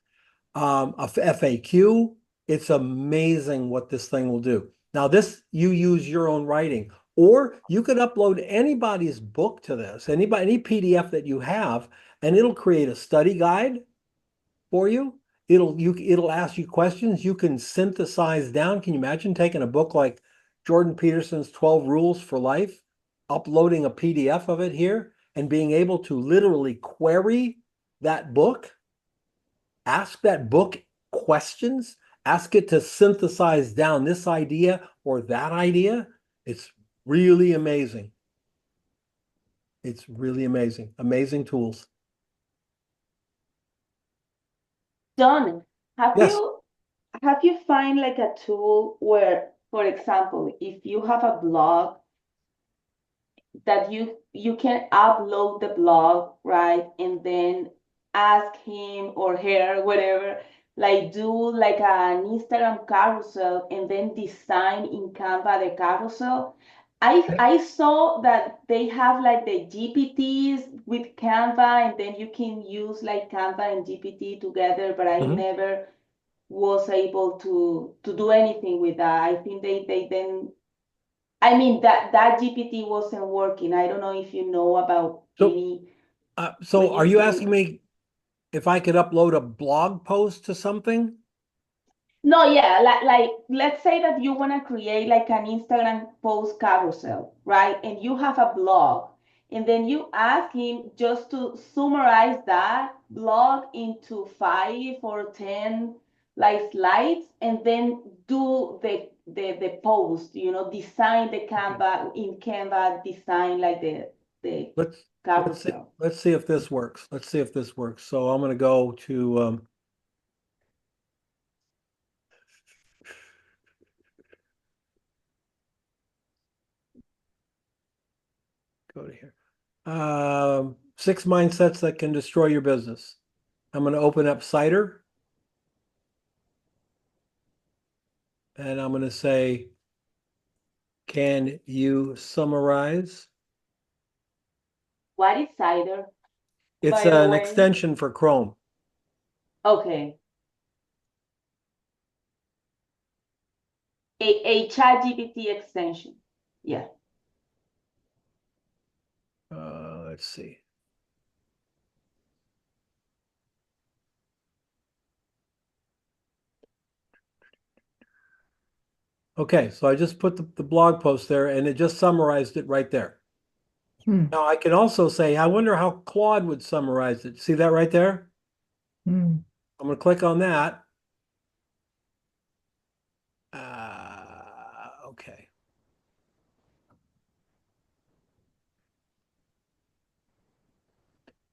[SPEAKER 1] a FAQ. It's amazing what this thing will do. Now, this, you use your own writing, or you could upload anybody's book to this, any PDF that you have, and it'll create a study guide for you. It'll ask you questions. You can synthesize down. Can you imagine taking a book like Jordan Peterson's 12 Rules for Life, uploading a PDF of it here, and being able to literally query that book, ask that book questions, ask it to synthesize down this idea or that idea? It's really amazing. It's really amazing. Amazing tools.
[SPEAKER 7] John, have
[SPEAKER 1] Yes.
[SPEAKER 7] you find like a tool where, for example, if you have a blog that you can upload the blog, right? And then ask him or her, whatever, like do like an Instagram carousel and then design in Canva the carousel. I saw that they have like the GPTs with Canva, and then you can use like Canva and GPT together, but I
[SPEAKER 1] Mhm.
[SPEAKER 7] never was able to do anything with that. I think they then, I mean, that GPT wasn't working. I don't know if you know about
[SPEAKER 1] So,
[SPEAKER 7] any,
[SPEAKER 1] so
[SPEAKER 7] when
[SPEAKER 1] are
[SPEAKER 7] you
[SPEAKER 1] you
[SPEAKER 7] think.
[SPEAKER 1] asking me if I could upload a blog post to something?
[SPEAKER 7] No, yeah, like let's say that you want to create like an Instagram post carousel, right? And you have a blog, and then you ask him just to summarize that blog into 5 or 10 like slides, and then do the post, design the Canva in Canva, design like the
[SPEAKER 1] Let's see.
[SPEAKER 7] carousel.
[SPEAKER 1] Let's see if this works. Let's see if this works. So I'm going to go to go to here. 6 mindsets that can destroy your business. I'm going to open up Cider, and I'm going to say, can you summarize?
[SPEAKER 7] What is cider,
[SPEAKER 1] It's
[SPEAKER 7] by the
[SPEAKER 1] an
[SPEAKER 7] way?
[SPEAKER 1] extension for Chrome.
[SPEAKER 7] Okay. A chat GPT extension. Yeah.
[SPEAKER 1] Let's see. Okay, so I just put the blog post there, and it just summarized it right there. Now I can also say, I wonder how Claude would summarize it. See that right there? I'm going to click on that. Okay.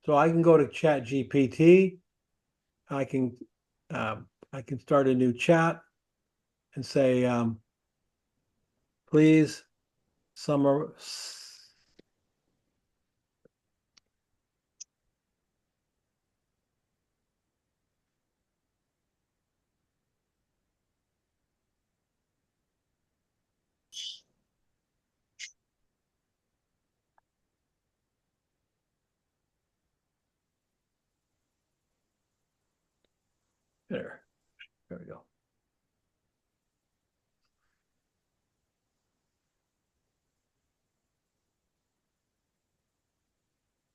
[SPEAKER 1] So I can go to Chat GPT. I can start a new chat and say, please summarize. There we go.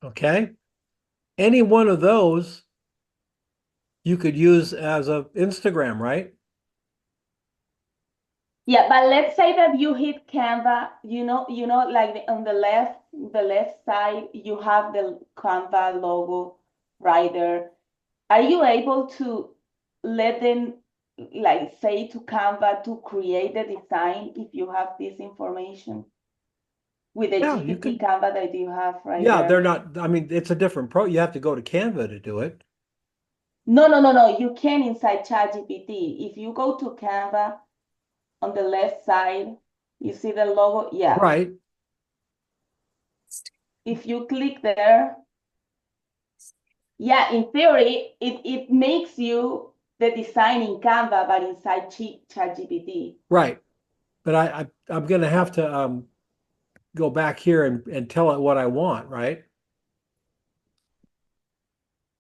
[SPEAKER 1] Okay. Any one of those you could use as a Instagram, right?
[SPEAKER 7] Yeah, but let's say that you hit Canva, like on the left side, you have the Canva logo right there. Are you able to let them like say to Canva to create the design if you have this information with the
[SPEAKER 1] Yeah, you
[SPEAKER 7] GPT
[SPEAKER 1] can.
[SPEAKER 7] Canva that you have right
[SPEAKER 1] Yeah,
[SPEAKER 7] there?
[SPEAKER 1] they're not, I mean, it's a different you have to go to Canva to do it.
[SPEAKER 7] No. You can inside ChatGPT. If you go to Canva on the left side, you see the logo. Yeah.
[SPEAKER 1] Right.
[SPEAKER 7] If you click there, yeah, in theory, it makes you the design in Canva, but inside ChatGPT.
[SPEAKER 1] Right. But I'm gonna have to go back here and tell it what I want, right?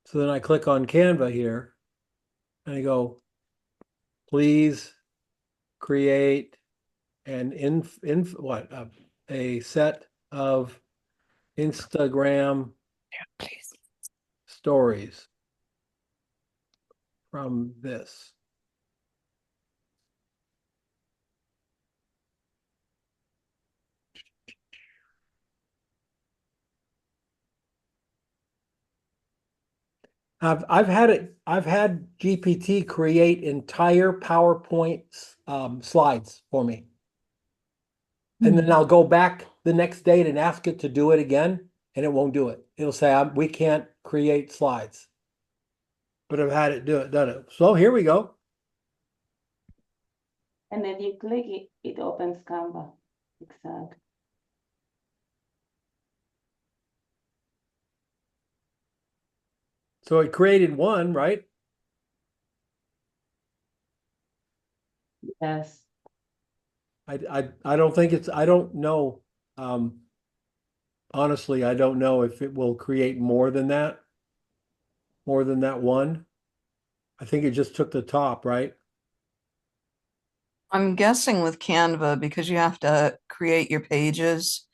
[SPEAKER 1] So then I click on Canva here and I go, please create an a set of Instagram stories from this. I've had GPT create entire PowerPoint slides for me. And then I'll go back the next day and ask it to do it again, and it won't do it. It'll say, we can't create slides. But I've had it done it. So here we go.
[SPEAKER 7] And then you click it, it opens Canva. Exactly.
[SPEAKER 1] So it created one, right?
[SPEAKER 7] Yes.
[SPEAKER 1] I don't think I don't know. Honestly, I don't know if it will create more than that one. I think it just took the top, right?
[SPEAKER 2] I'm guessing with Canva, because you have to create your pages,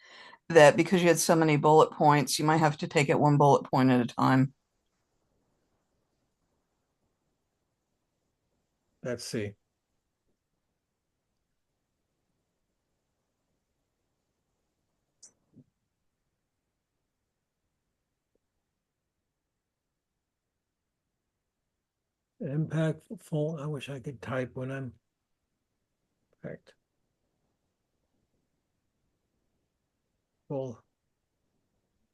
[SPEAKER 2] that because you had so many bullet points, you might have to take it one bullet point at a time.
[SPEAKER 1] Let's see. Impactful. I wish I could type when I'm correct. Full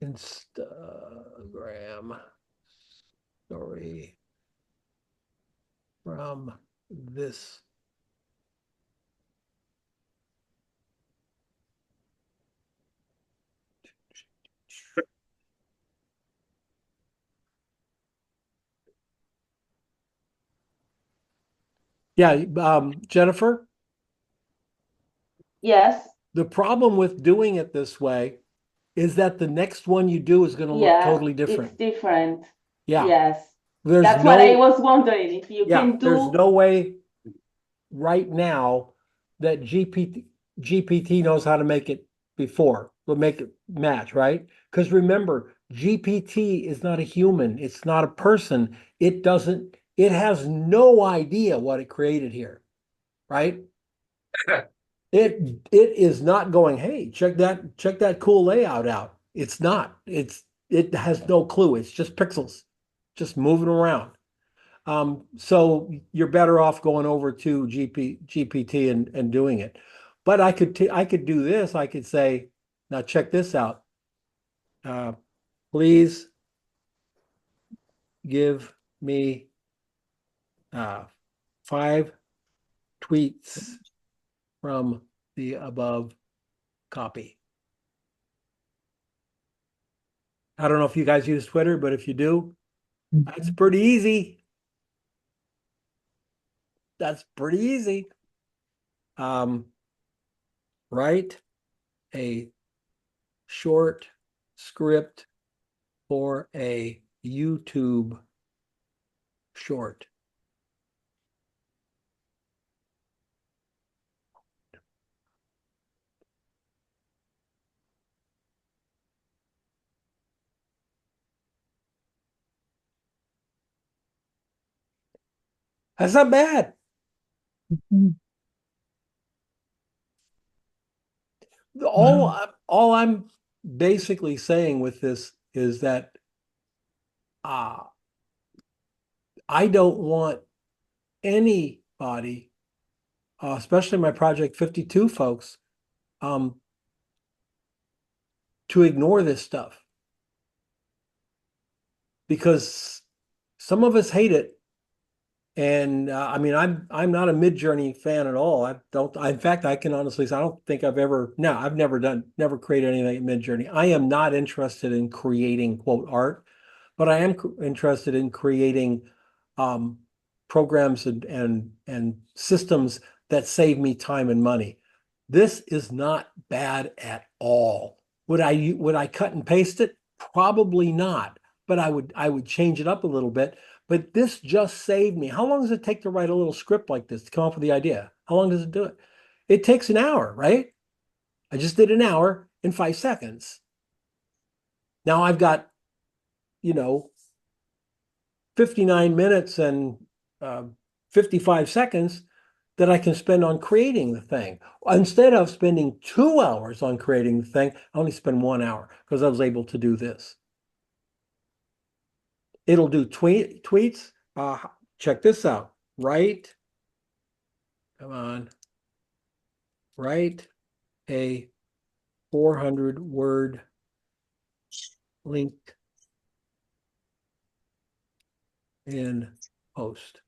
[SPEAKER 1] Instagram story from this. Yeah, Jennifer,
[SPEAKER 7] Yes.
[SPEAKER 1] the problem with doing it this way is that the next one you do is going to look
[SPEAKER 7] Yeah,
[SPEAKER 1] totally
[SPEAKER 7] it's
[SPEAKER 1] different.
[SPEAKER 7] different.
[SPEAKER 1] Yeah,
[SPEAKER 7] Yes.
[SPEAKER 1] there's
[SPEAKER 7] That's what I
[SPEAKER 1] no,
[SPEAKER 7] was wondering if you
[SPEAKER 1] yeah,
[SPEAKER 7] can
[SPEAKER 1] there's
[SPEAKER 7] do.
[SPEAKER 1] no way right now that GPT knows how to make it will make it match, right? Because remember, GPT is not a human, it's not a person. It has no idea what it created here, right? It is not going, hey, check that cool layout out. It's not. It has no clue. It's just pixels, just moving around. So you're better off going over to GPT and doing it. But I could do this. I could say, now check this out. Please give me 5 tweets from the above copy. I don't know if you guys use Twitter, but if you do, that's pretty easy. That's pretty easy. Write a short script for a YouTube short. That's not bad. All I'm basically saying with this is that I don't want any anybody, especially my Project 52 folks, to ignore this stuff. Because some of us hate it. And I mean, I'm not a Mid-Journey fan at all. In fact, I can honestly say I don't think I've never created anything in Mid-Journey. I am not interested in creating quote art, but I am interested in creating programs and systems that save me time and money. This is not bad at all. Would I cut and paste it? Probably not, but I would change it up a little bit. But this just saved me. How long does it take to write a little script like this to come up with the idea? How long does it do it? It takes an hour, right? I just did an hour in 5 seconds. Now I've got, 59 minutes and 55 seconds that I can spend on creating the thing. Instead of spending 2 hours on creating the thing, I only spend 1 hour because I was able to do this. It'll do tweets. Check this out. Write a 400-word link in post.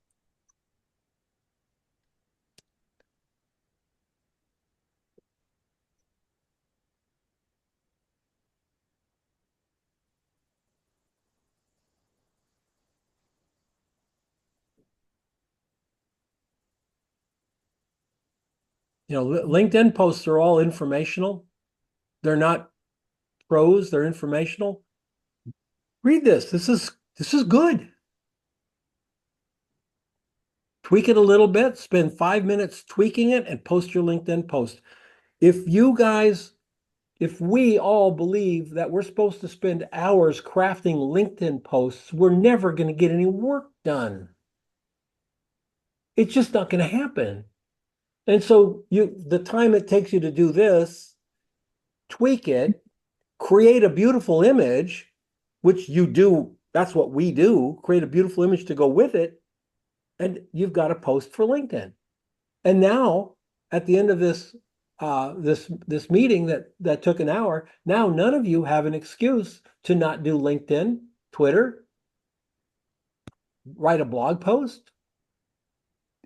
[SPEAKER 1] LinkedIn posts are all informational. They're not prose, they're informational. Read this. This is good. Tweak it a little bit, spend 5 minutes tweaking it, and post your LinkedIn post. If we all believe that we're supposed to spend hours crafting LinkedIn posts, we're never going to get any work done. It's just not going to happen. And so the time it takes you to do this, tweak it, create a beautiful image, which you do, that's what we do, create a beautiful image to go with it, and you've got a post for LinkedIn. And now, at the end of this meeting that took an hour, now none of you have an excuse to not do LinkedIn, Twitter, write a blog post.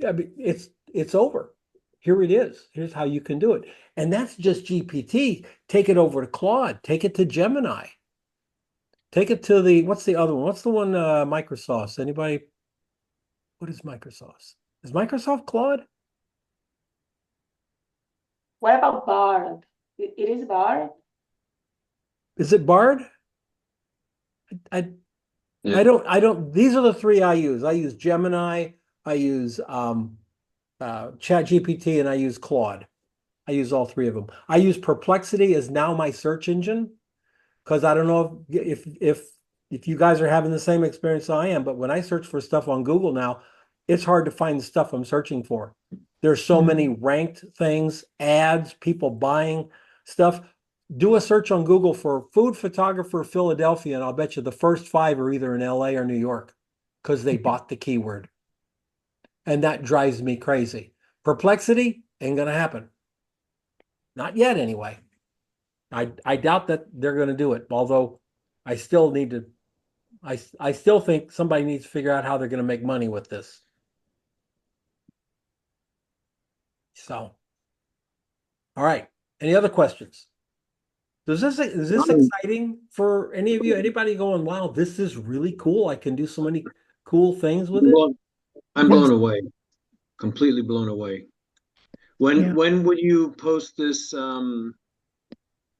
[SPEAKER 1] I mean, it's over. Here it is. Here's how you can do it. And that's just GPT. Take it over to Claude. Take it to Gemini. Take it to what's the other one? What's the one, Microsoft? Anybody? What is Microsoft? Is Microsoft Claude?
[SPEAKER 7] What about Bard? It is Bard?
[SPEAKER 1] Is it Bard? I don't, these are the three I use. I use Gemini, I use ChatGPT, and I use Claude. I use all three of them. I use Perplexity as now my search engine because I don't know if you guys are having the same experience I am, but when I search for stuff on Google now, it's hard to find the stuff I'm searching for. There's so many ranked things, ads, people buying stuff. Do a search on Google for food photographer Philadelphia, and I'll bet you the first 5 are either in LA or New York because they bought the keyword. And that drives me crazy. Perplexity ain't going to happen. Not yet, anyway. I doubt that they're going to do it, although I still need to, I still think somebody needs to figure out how they're going to make money with this. So, all right. Any other questions? Is this exciting for any of you? Anybody going, wow, this is really cool. I can do so many cool things with it.
[SPEAKER 6] I'm blown away, completely blown away.
[SPEAKER 4] Yeah.
[SPEAKER 6] When would you post this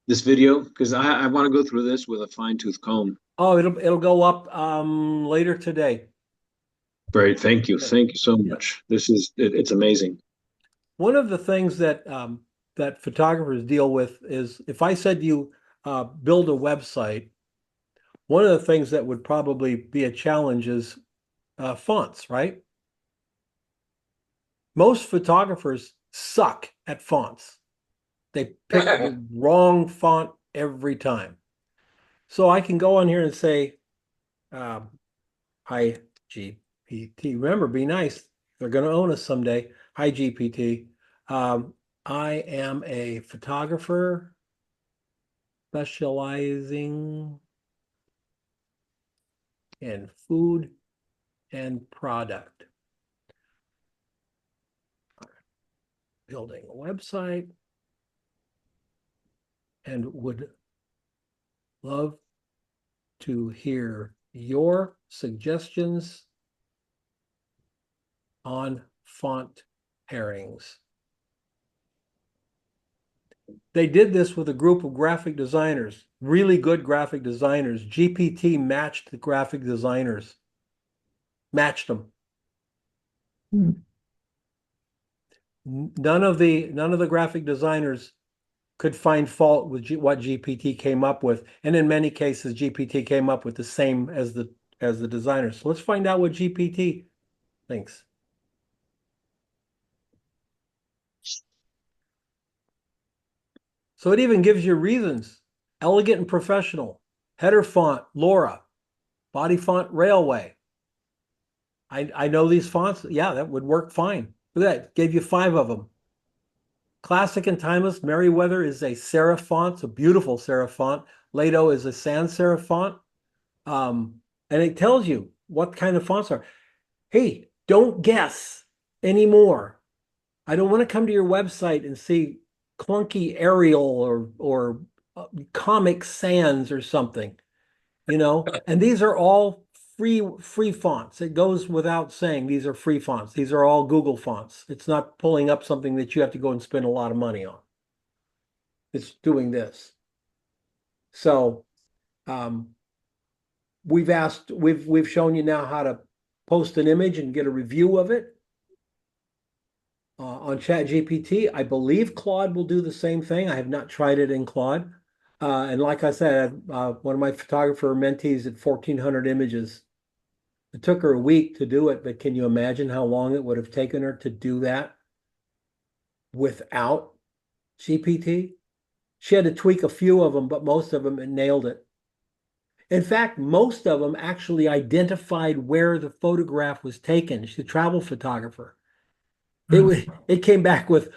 [SPEAKER 6] this video? Because I want to go through this with a fine-tooth comb.
[SPEAKER 1] Oh, it'll go up later today.
[SPEAKER 6] Great, thank you so much. This is it's amazing.
[SPEAKER 1] One of the things that that photographers deal with is if I said you build a website, one of the things that would probably be a challenge is fonts, right? Most photographers suck at fonts. They pick the wrong font every time. So I can go on here and say, hi, GPT. Remember, be nice. They're going to own us someday. Hi, GPT. I am a photographer specializing in food and product. Building a website and would love to hear your suggestions on font pairings. They did this with a group of graphic designers, really good graphic designers. GPT matched the graphic designers, matched them. None of the graphic designers could find fault with what GPT came up with, and in many cases, GPT came up with the same as the designers. So let's find out what GPT thinks. So it even gives you reasons. Elegant and professional. Header font, Laura. Body font, Railway. I know these fonts. Yeah, that would work fine. Look at that. Gave you 5 of them. Classic and timeless. Merriweather is a serif font. It's a beautiful serif font. Lato is a sans serif font. And it tells you what kind of fonts are. Hey, don't guess anymore. I don't want to come to your website and see clunky Arial or Comic Sans or something, And these are all free fonts. It goes without saying these are free fonts. These are all Google fonts. It's not pulling up something that you have to go and spend a lot of money on. It's doing this. So we've shown you now how to post an image and get a review of it. On ChatGPT. I believe Claude will do the same thing. I have not tried it in Claude. And like I said, one of my photographer mentees at 1,400 images. It took her a week to do it, but can you imagine how long it would have taken her to do that without GPT? She had to tweak a few of them, but most of them, it nailed it. In fact, most of them actually identified where the photograph was taken. She's a travel photographer. It came back with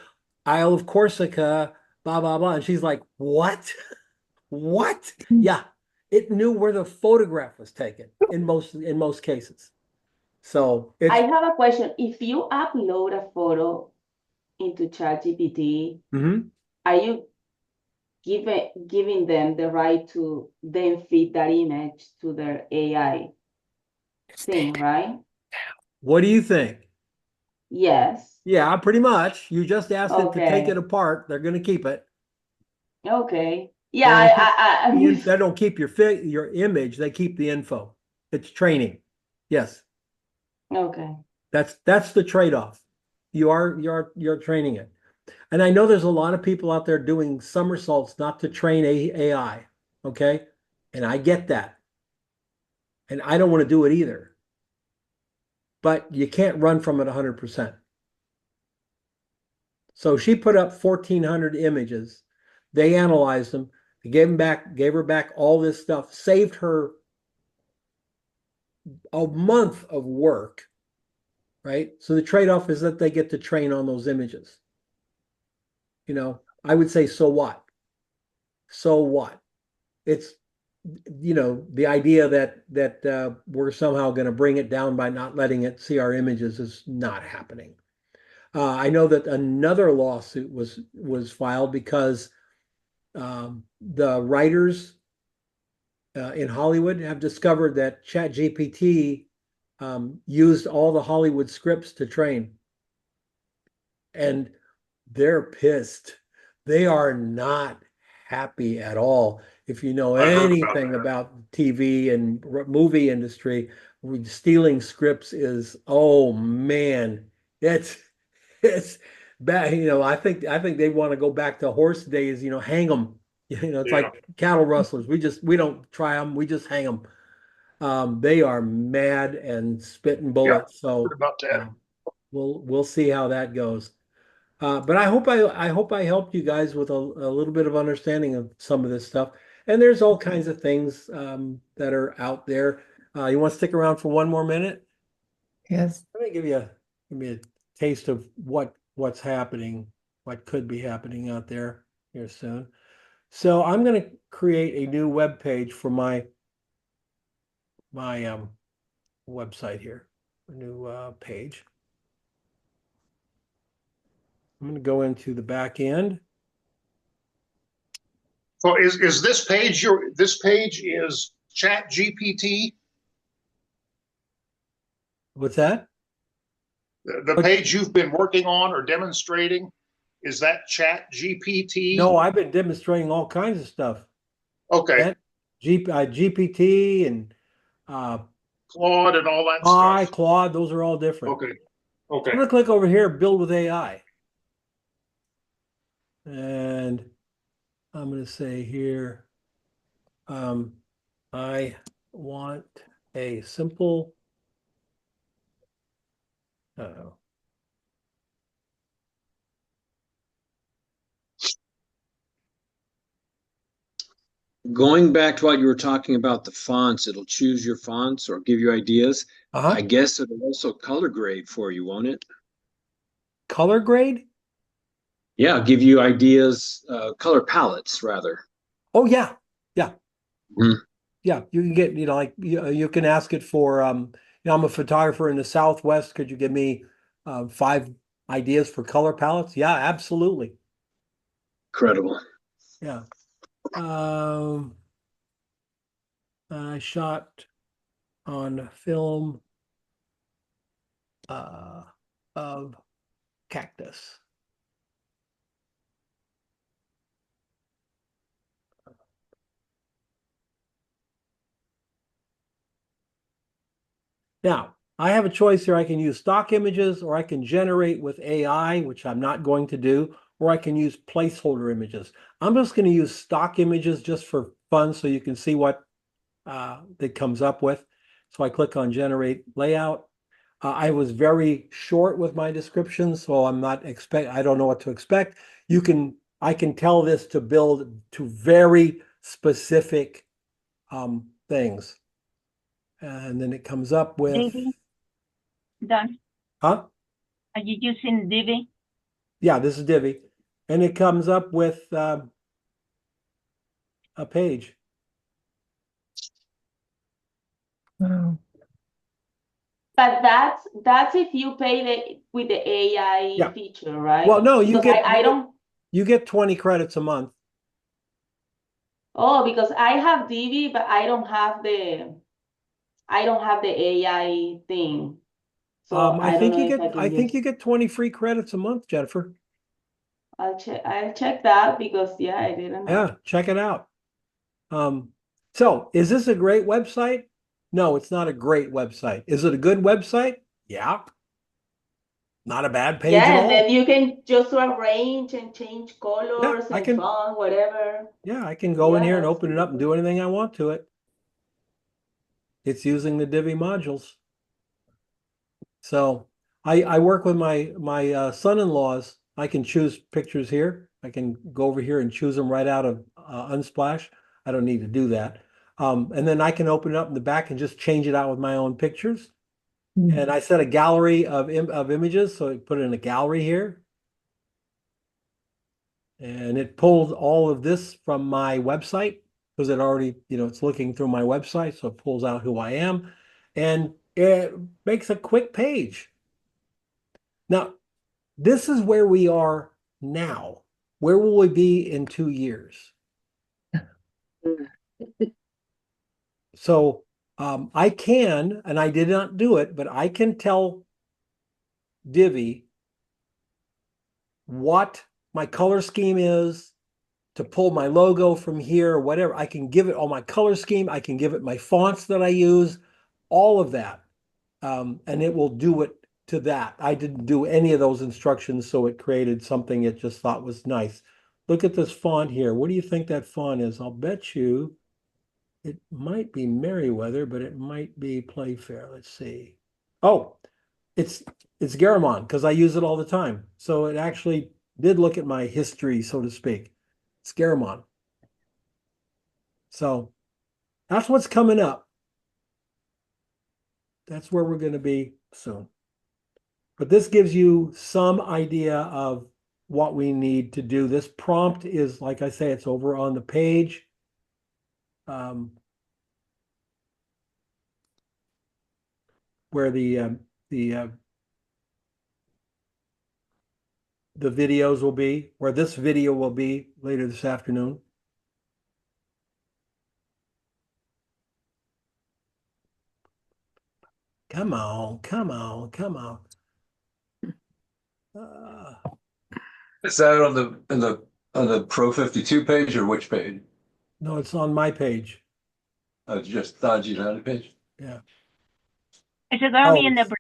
[SPEAKER 1] Isle of Corsica, blah, blah, blah. And she's like, what? What? Yeah, it knew where the photograph was taken in most cases. So
[SPEAKER 7] I have a question. If you upload a photo into ChatGPT, are you giving them the right to then feed that image to their AI thing, right?
[SPEAKER 1] What do you think?
[SPEAKER 7] Yes.
[SPEAKER 1] Yeah, pretty much. You just asked it to take
[SPEAKER 7] Okay.
[SPEAKER 1] it apart. They're going to keep it.
[SPEAKER 7] Okay. Yeah,
[SPEAKER 1] They don't keep your image. They keep the info. It's training. Yes,
[SPEAKER 7] okay.
[SPEAKER 1] that's the trade-off. You're training it. And I know there's a lot of people out there doing somersaults not to train AI. Okay. And I get that. And I don't want to do it either. But you can't run from it 100%. So she put up 1,400 images. They analyzed them. They gave her back all this stuff, saved her a month of work, right? So the trade-off is that they get to train on those images. I would say, so what? So what? It's, the idea that we're somehow going to bring it down by not letting it see our images is not happening. I know that another lawsuit was filed because the writers in Hollywood have discovered that ChatGPT used all the Hollywood scripts to train. And they're pissed. They are not happy at all. If you know anything about TV and movie industry, stealing scripts is, oh man, it's bad. I think they want to go back to horse days, hang them. It's like cattle rustlers. We don't try them, we just hang them. They are mad and spitting bullets. So we'll see how that goes. But I hope I helped you guys with a little bit of understanding of some of this stuff. And there's all kinds of things that are out there. You want to stick around for one more minute?
[SPEAKER 11] Yes.
[SPEAKER 1] Let me give you give me a taste of what's happening, what could be happening out there here soon. So I'm going to create a new web page for my website here, a new page. I'm going to go into the back end.
[SPEAKER 3] So is this page this page is Chat GPT?
[SPEAKER 1] What's that?
[SPEAKER 3] The page you've been working on or demonstrating, is that Chat GPT?
[SPEAKER 1] No, I've been demonstrating all kinds of stuff.
[SPEAKER 3] Okay.
[SPEAKER 1] GPT and
[SPEAKER 3] Claude and all that stuff.
[SPEAKER 1] Claude, those are all different.
[SPEAKER 3] Okay.
[SPEAKER 1] I'm
[SPEAKER 3] Okay.
[SPEAKER 1] going to click over here, build with AI. And I'm going to say here, I want a simple,
[SPEAKER 6] Going back to what you were talking about, the fonts, it'll choose your fonts or give you ideas. I guess it'll also color grade for you, won't it?
[SPEAKER 1] color grade?
[SPEAKER 6] Yeah, give you ideas, color palettes rather.
[SPEAKER 1] Oh yeah, yeah.
[SPEAKER 6] Mhm.
[SPEAKER 1] Yeah, you can get, like you can ask it for, I'm a photographer in the Southwest. Could you give me 5 ideas for color palettes? Yeah, absolutely.
[SPEAKER 6] Incredible.
[SPEAKER 1] Yeah. I shot on film of cactus. Now, I have a choice here. I can use stock images, or I can generate with AI, which I'm not going to do, or I can use placeholder images. I'm just going to use stock images just for fun so you can see what it comes up with. So I click on generate layout. I was very short with my description, so I don't know what to expect. I can tell this to build to very specific things. And then it comes up with,
[SPEAKER 5] Divi, Don,
[SPEAKER 1] huh?
[SPEAKER 5] are you using Divi?
[SPEAKER 1] Yeah, this is Divi. And it comes up with a page.
[SPEAKER 7] But that's if you pay with the AI
[SPEAKER 1] Yeah.
[SPEAKER 7] feature, right?
[SPEAKER 1] Well, no,
[SPEAKER 7] because I don't.
[SPEAKER 1] You get 20 credits a month.
[SPEAKER 7] Oh, because I have Divi, but I don't have the AI thing. So I don't know if I
[SPEAKER 1] I
[SPEAKER 7] can
[SPEAKER 1] think
[SPEAKER 7] use.
[SPEAKER 1] you get 20 free credits a month, Jennifer.
[SPEAKER 7] I'll check that because yeah, I didn't know.
[SPEAKER 1] Yeah, check it out. So is this a great website? No, it's not a great website. Is it a good website? Yeah. Not a bad page
[SPEAKER 7] Yeah,
[SPEAKER 1] at
[SPEAKER 7] and then
[SPEAKER 1] all.
[SPEAKER 7] you can just arrange and change
[SPEAKER 1] Yeah,
[SPEAKER 7] colors
[SPEAKER 1] I
[SPEAKER 7] and
[SPEAKER 1] can
[SPEAKER 7] font, whatever.
[SPEAKER 1] I can go in
[SPEAKER 7] Yeah,
[SPEAKER 1] here and
[SPEAKER 7] that's
[SPEAKER 1] open it
[SPEAKER 7] pretty
[SPEAKER 1] up and
[SPEAKER 7] good.
[SPEAKER 1] do anything I want to it. It's using the Divi modules. So I work with my son-in-laws. I can choose pictures here. I can go over here and choose them right out of Unsplash. I don't need to do that. And then I can open it up in the back and just change it out with my own pictures. And I set a gallery of images, so I put it in a gallery here. And it pulled all of this from my website because it already, it's looking through my website, so it pulls out who I am. And it makes a quick page. Now, this is where we are now. Where will we be in 2 years? So I can, and I did not do it, but I can tell Divi what my color scheme is to pull my logo from here or whatever. I can give it all my color scheme. I can give it my fonts that I use, all of that. And it will do it to that. I didn't do any of those instructions, so it created something it just thought was nice. Look at this font here. What do you think that font is? I'll bet you it might be Merriweather, but it might be Playfair. Let's see. Oh, it's Garamond because I use it all the time. So it actually did look at my history, so to speak. It's Garamond. So that's what's coming up. That's where we're going to be soon. But this gives you some idea of what we need to do. This prompt is, like I say, it's over on the page. Where the videos will be, where this video will be later this afternoon. Come on, come on, come on.
[SPEAKER 8] Is that on the Pro 52 page or which page?
[SPEAKER 1] No, it's on my page.
[SPEAKER 8] Oh, just Dodge United page.
[SPEAKER 1] Yeah.
[SPEAKER 5] Is it gonna be in the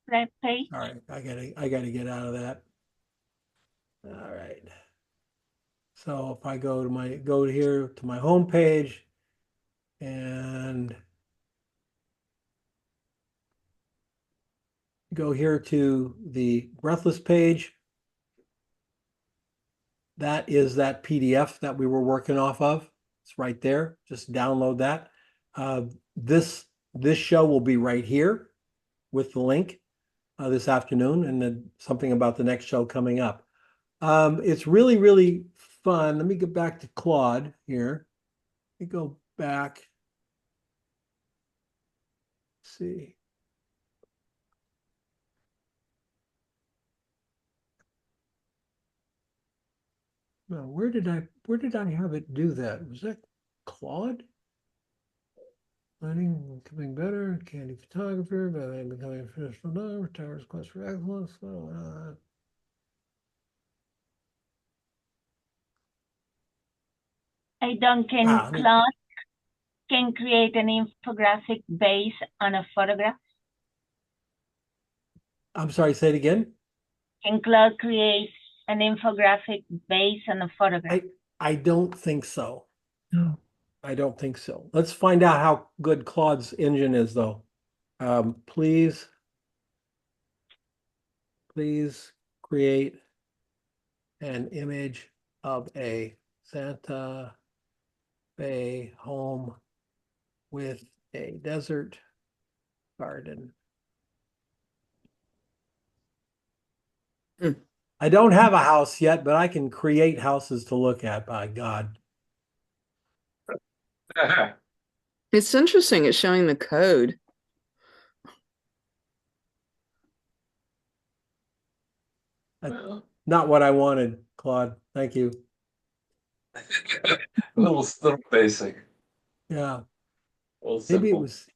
[SPEAKER 5] Breathless page?
[SPEAKER 1] All right, I gotta get out of that. All right. So if I go here to my home page and go here to the Breathless page, that is that PDF that we were working off of. It's right there. Just download that. This show will be right here with the link this afternoon, and then something about the next show coming up. It's really, really fun. Let me get back to Claude here. Let me go back. Let's see. Well, where did I have it do that? Was that Claude? Learning, becoming better, candy photographer, becoming a professional photographer, retires quest for excellence.
[SPEAKER 5] Hey, Duncan, Claude can create an infographic based on a photograph?
[SPEAKER 1] I'm sorry, say it again.
[SPEAKER 5] Can Claude create an infographic based on a photograph?
[SPEAKER 1] I don't think so.
[SPEAKER 4] No.
[SPEAKER 1] I don't think so. Let's find out how good Claude's engine is, though. Please create an image of a Santa Fe home with a desert garden. I don't have a house yet, but I can create houses to look at, by God.
[SPEAKER 2] It's interesting. It's showing the code.
[SPEAKER 1] Not what I wanted, Claude. Thank you.
[SPEAKER 8] A little basic.
[SPEAKER 1] Yeah.
[SPEAKER 8] Maybe
[SPEAKER 1] it was,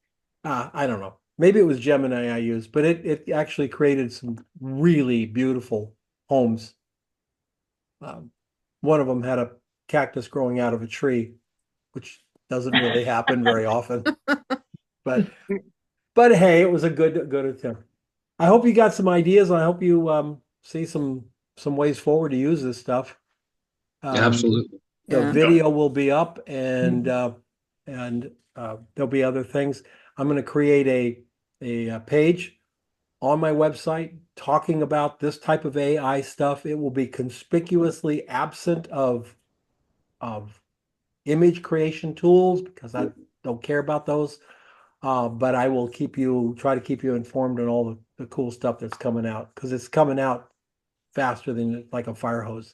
[SPEAKER 1] I don't know. Maybe it was Gemini I used, but it actually created some really beautiful homes. One of them had a cactus growing out of a tree, which doesn't really happen very often. But hey, it was a good attempt. I hope you got some ideas. I hope you see some ways forward to use this stuff.
[SPEAKER 6] Absolutely.
[SPEAKER 1] The video will be up, and there'll be other things. I'm going to create a page on my website talking about this type of AI stuff. It will be conspicuously absent of image creation tools because I don't care about those. But I will try to keep you informed on all the cool stuff that's coming out, because it's coming out faster than like a fire hose.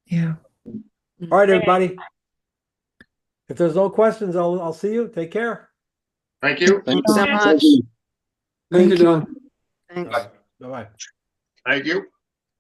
[SPEAKER 4] Yeah.
[SPEAKER 1] All right, everybody. If there's no questions, I'll see you. Take care.
[SPEAKER 3] Thank you.
[SPEAKER 2] Thanks so much.
[SPEAKER 6] Thank you, Don.
[SPEAKER 2] Thanks.
[SPEAKER 1] Bye-bye.
[SPEAKER 3] Thank you.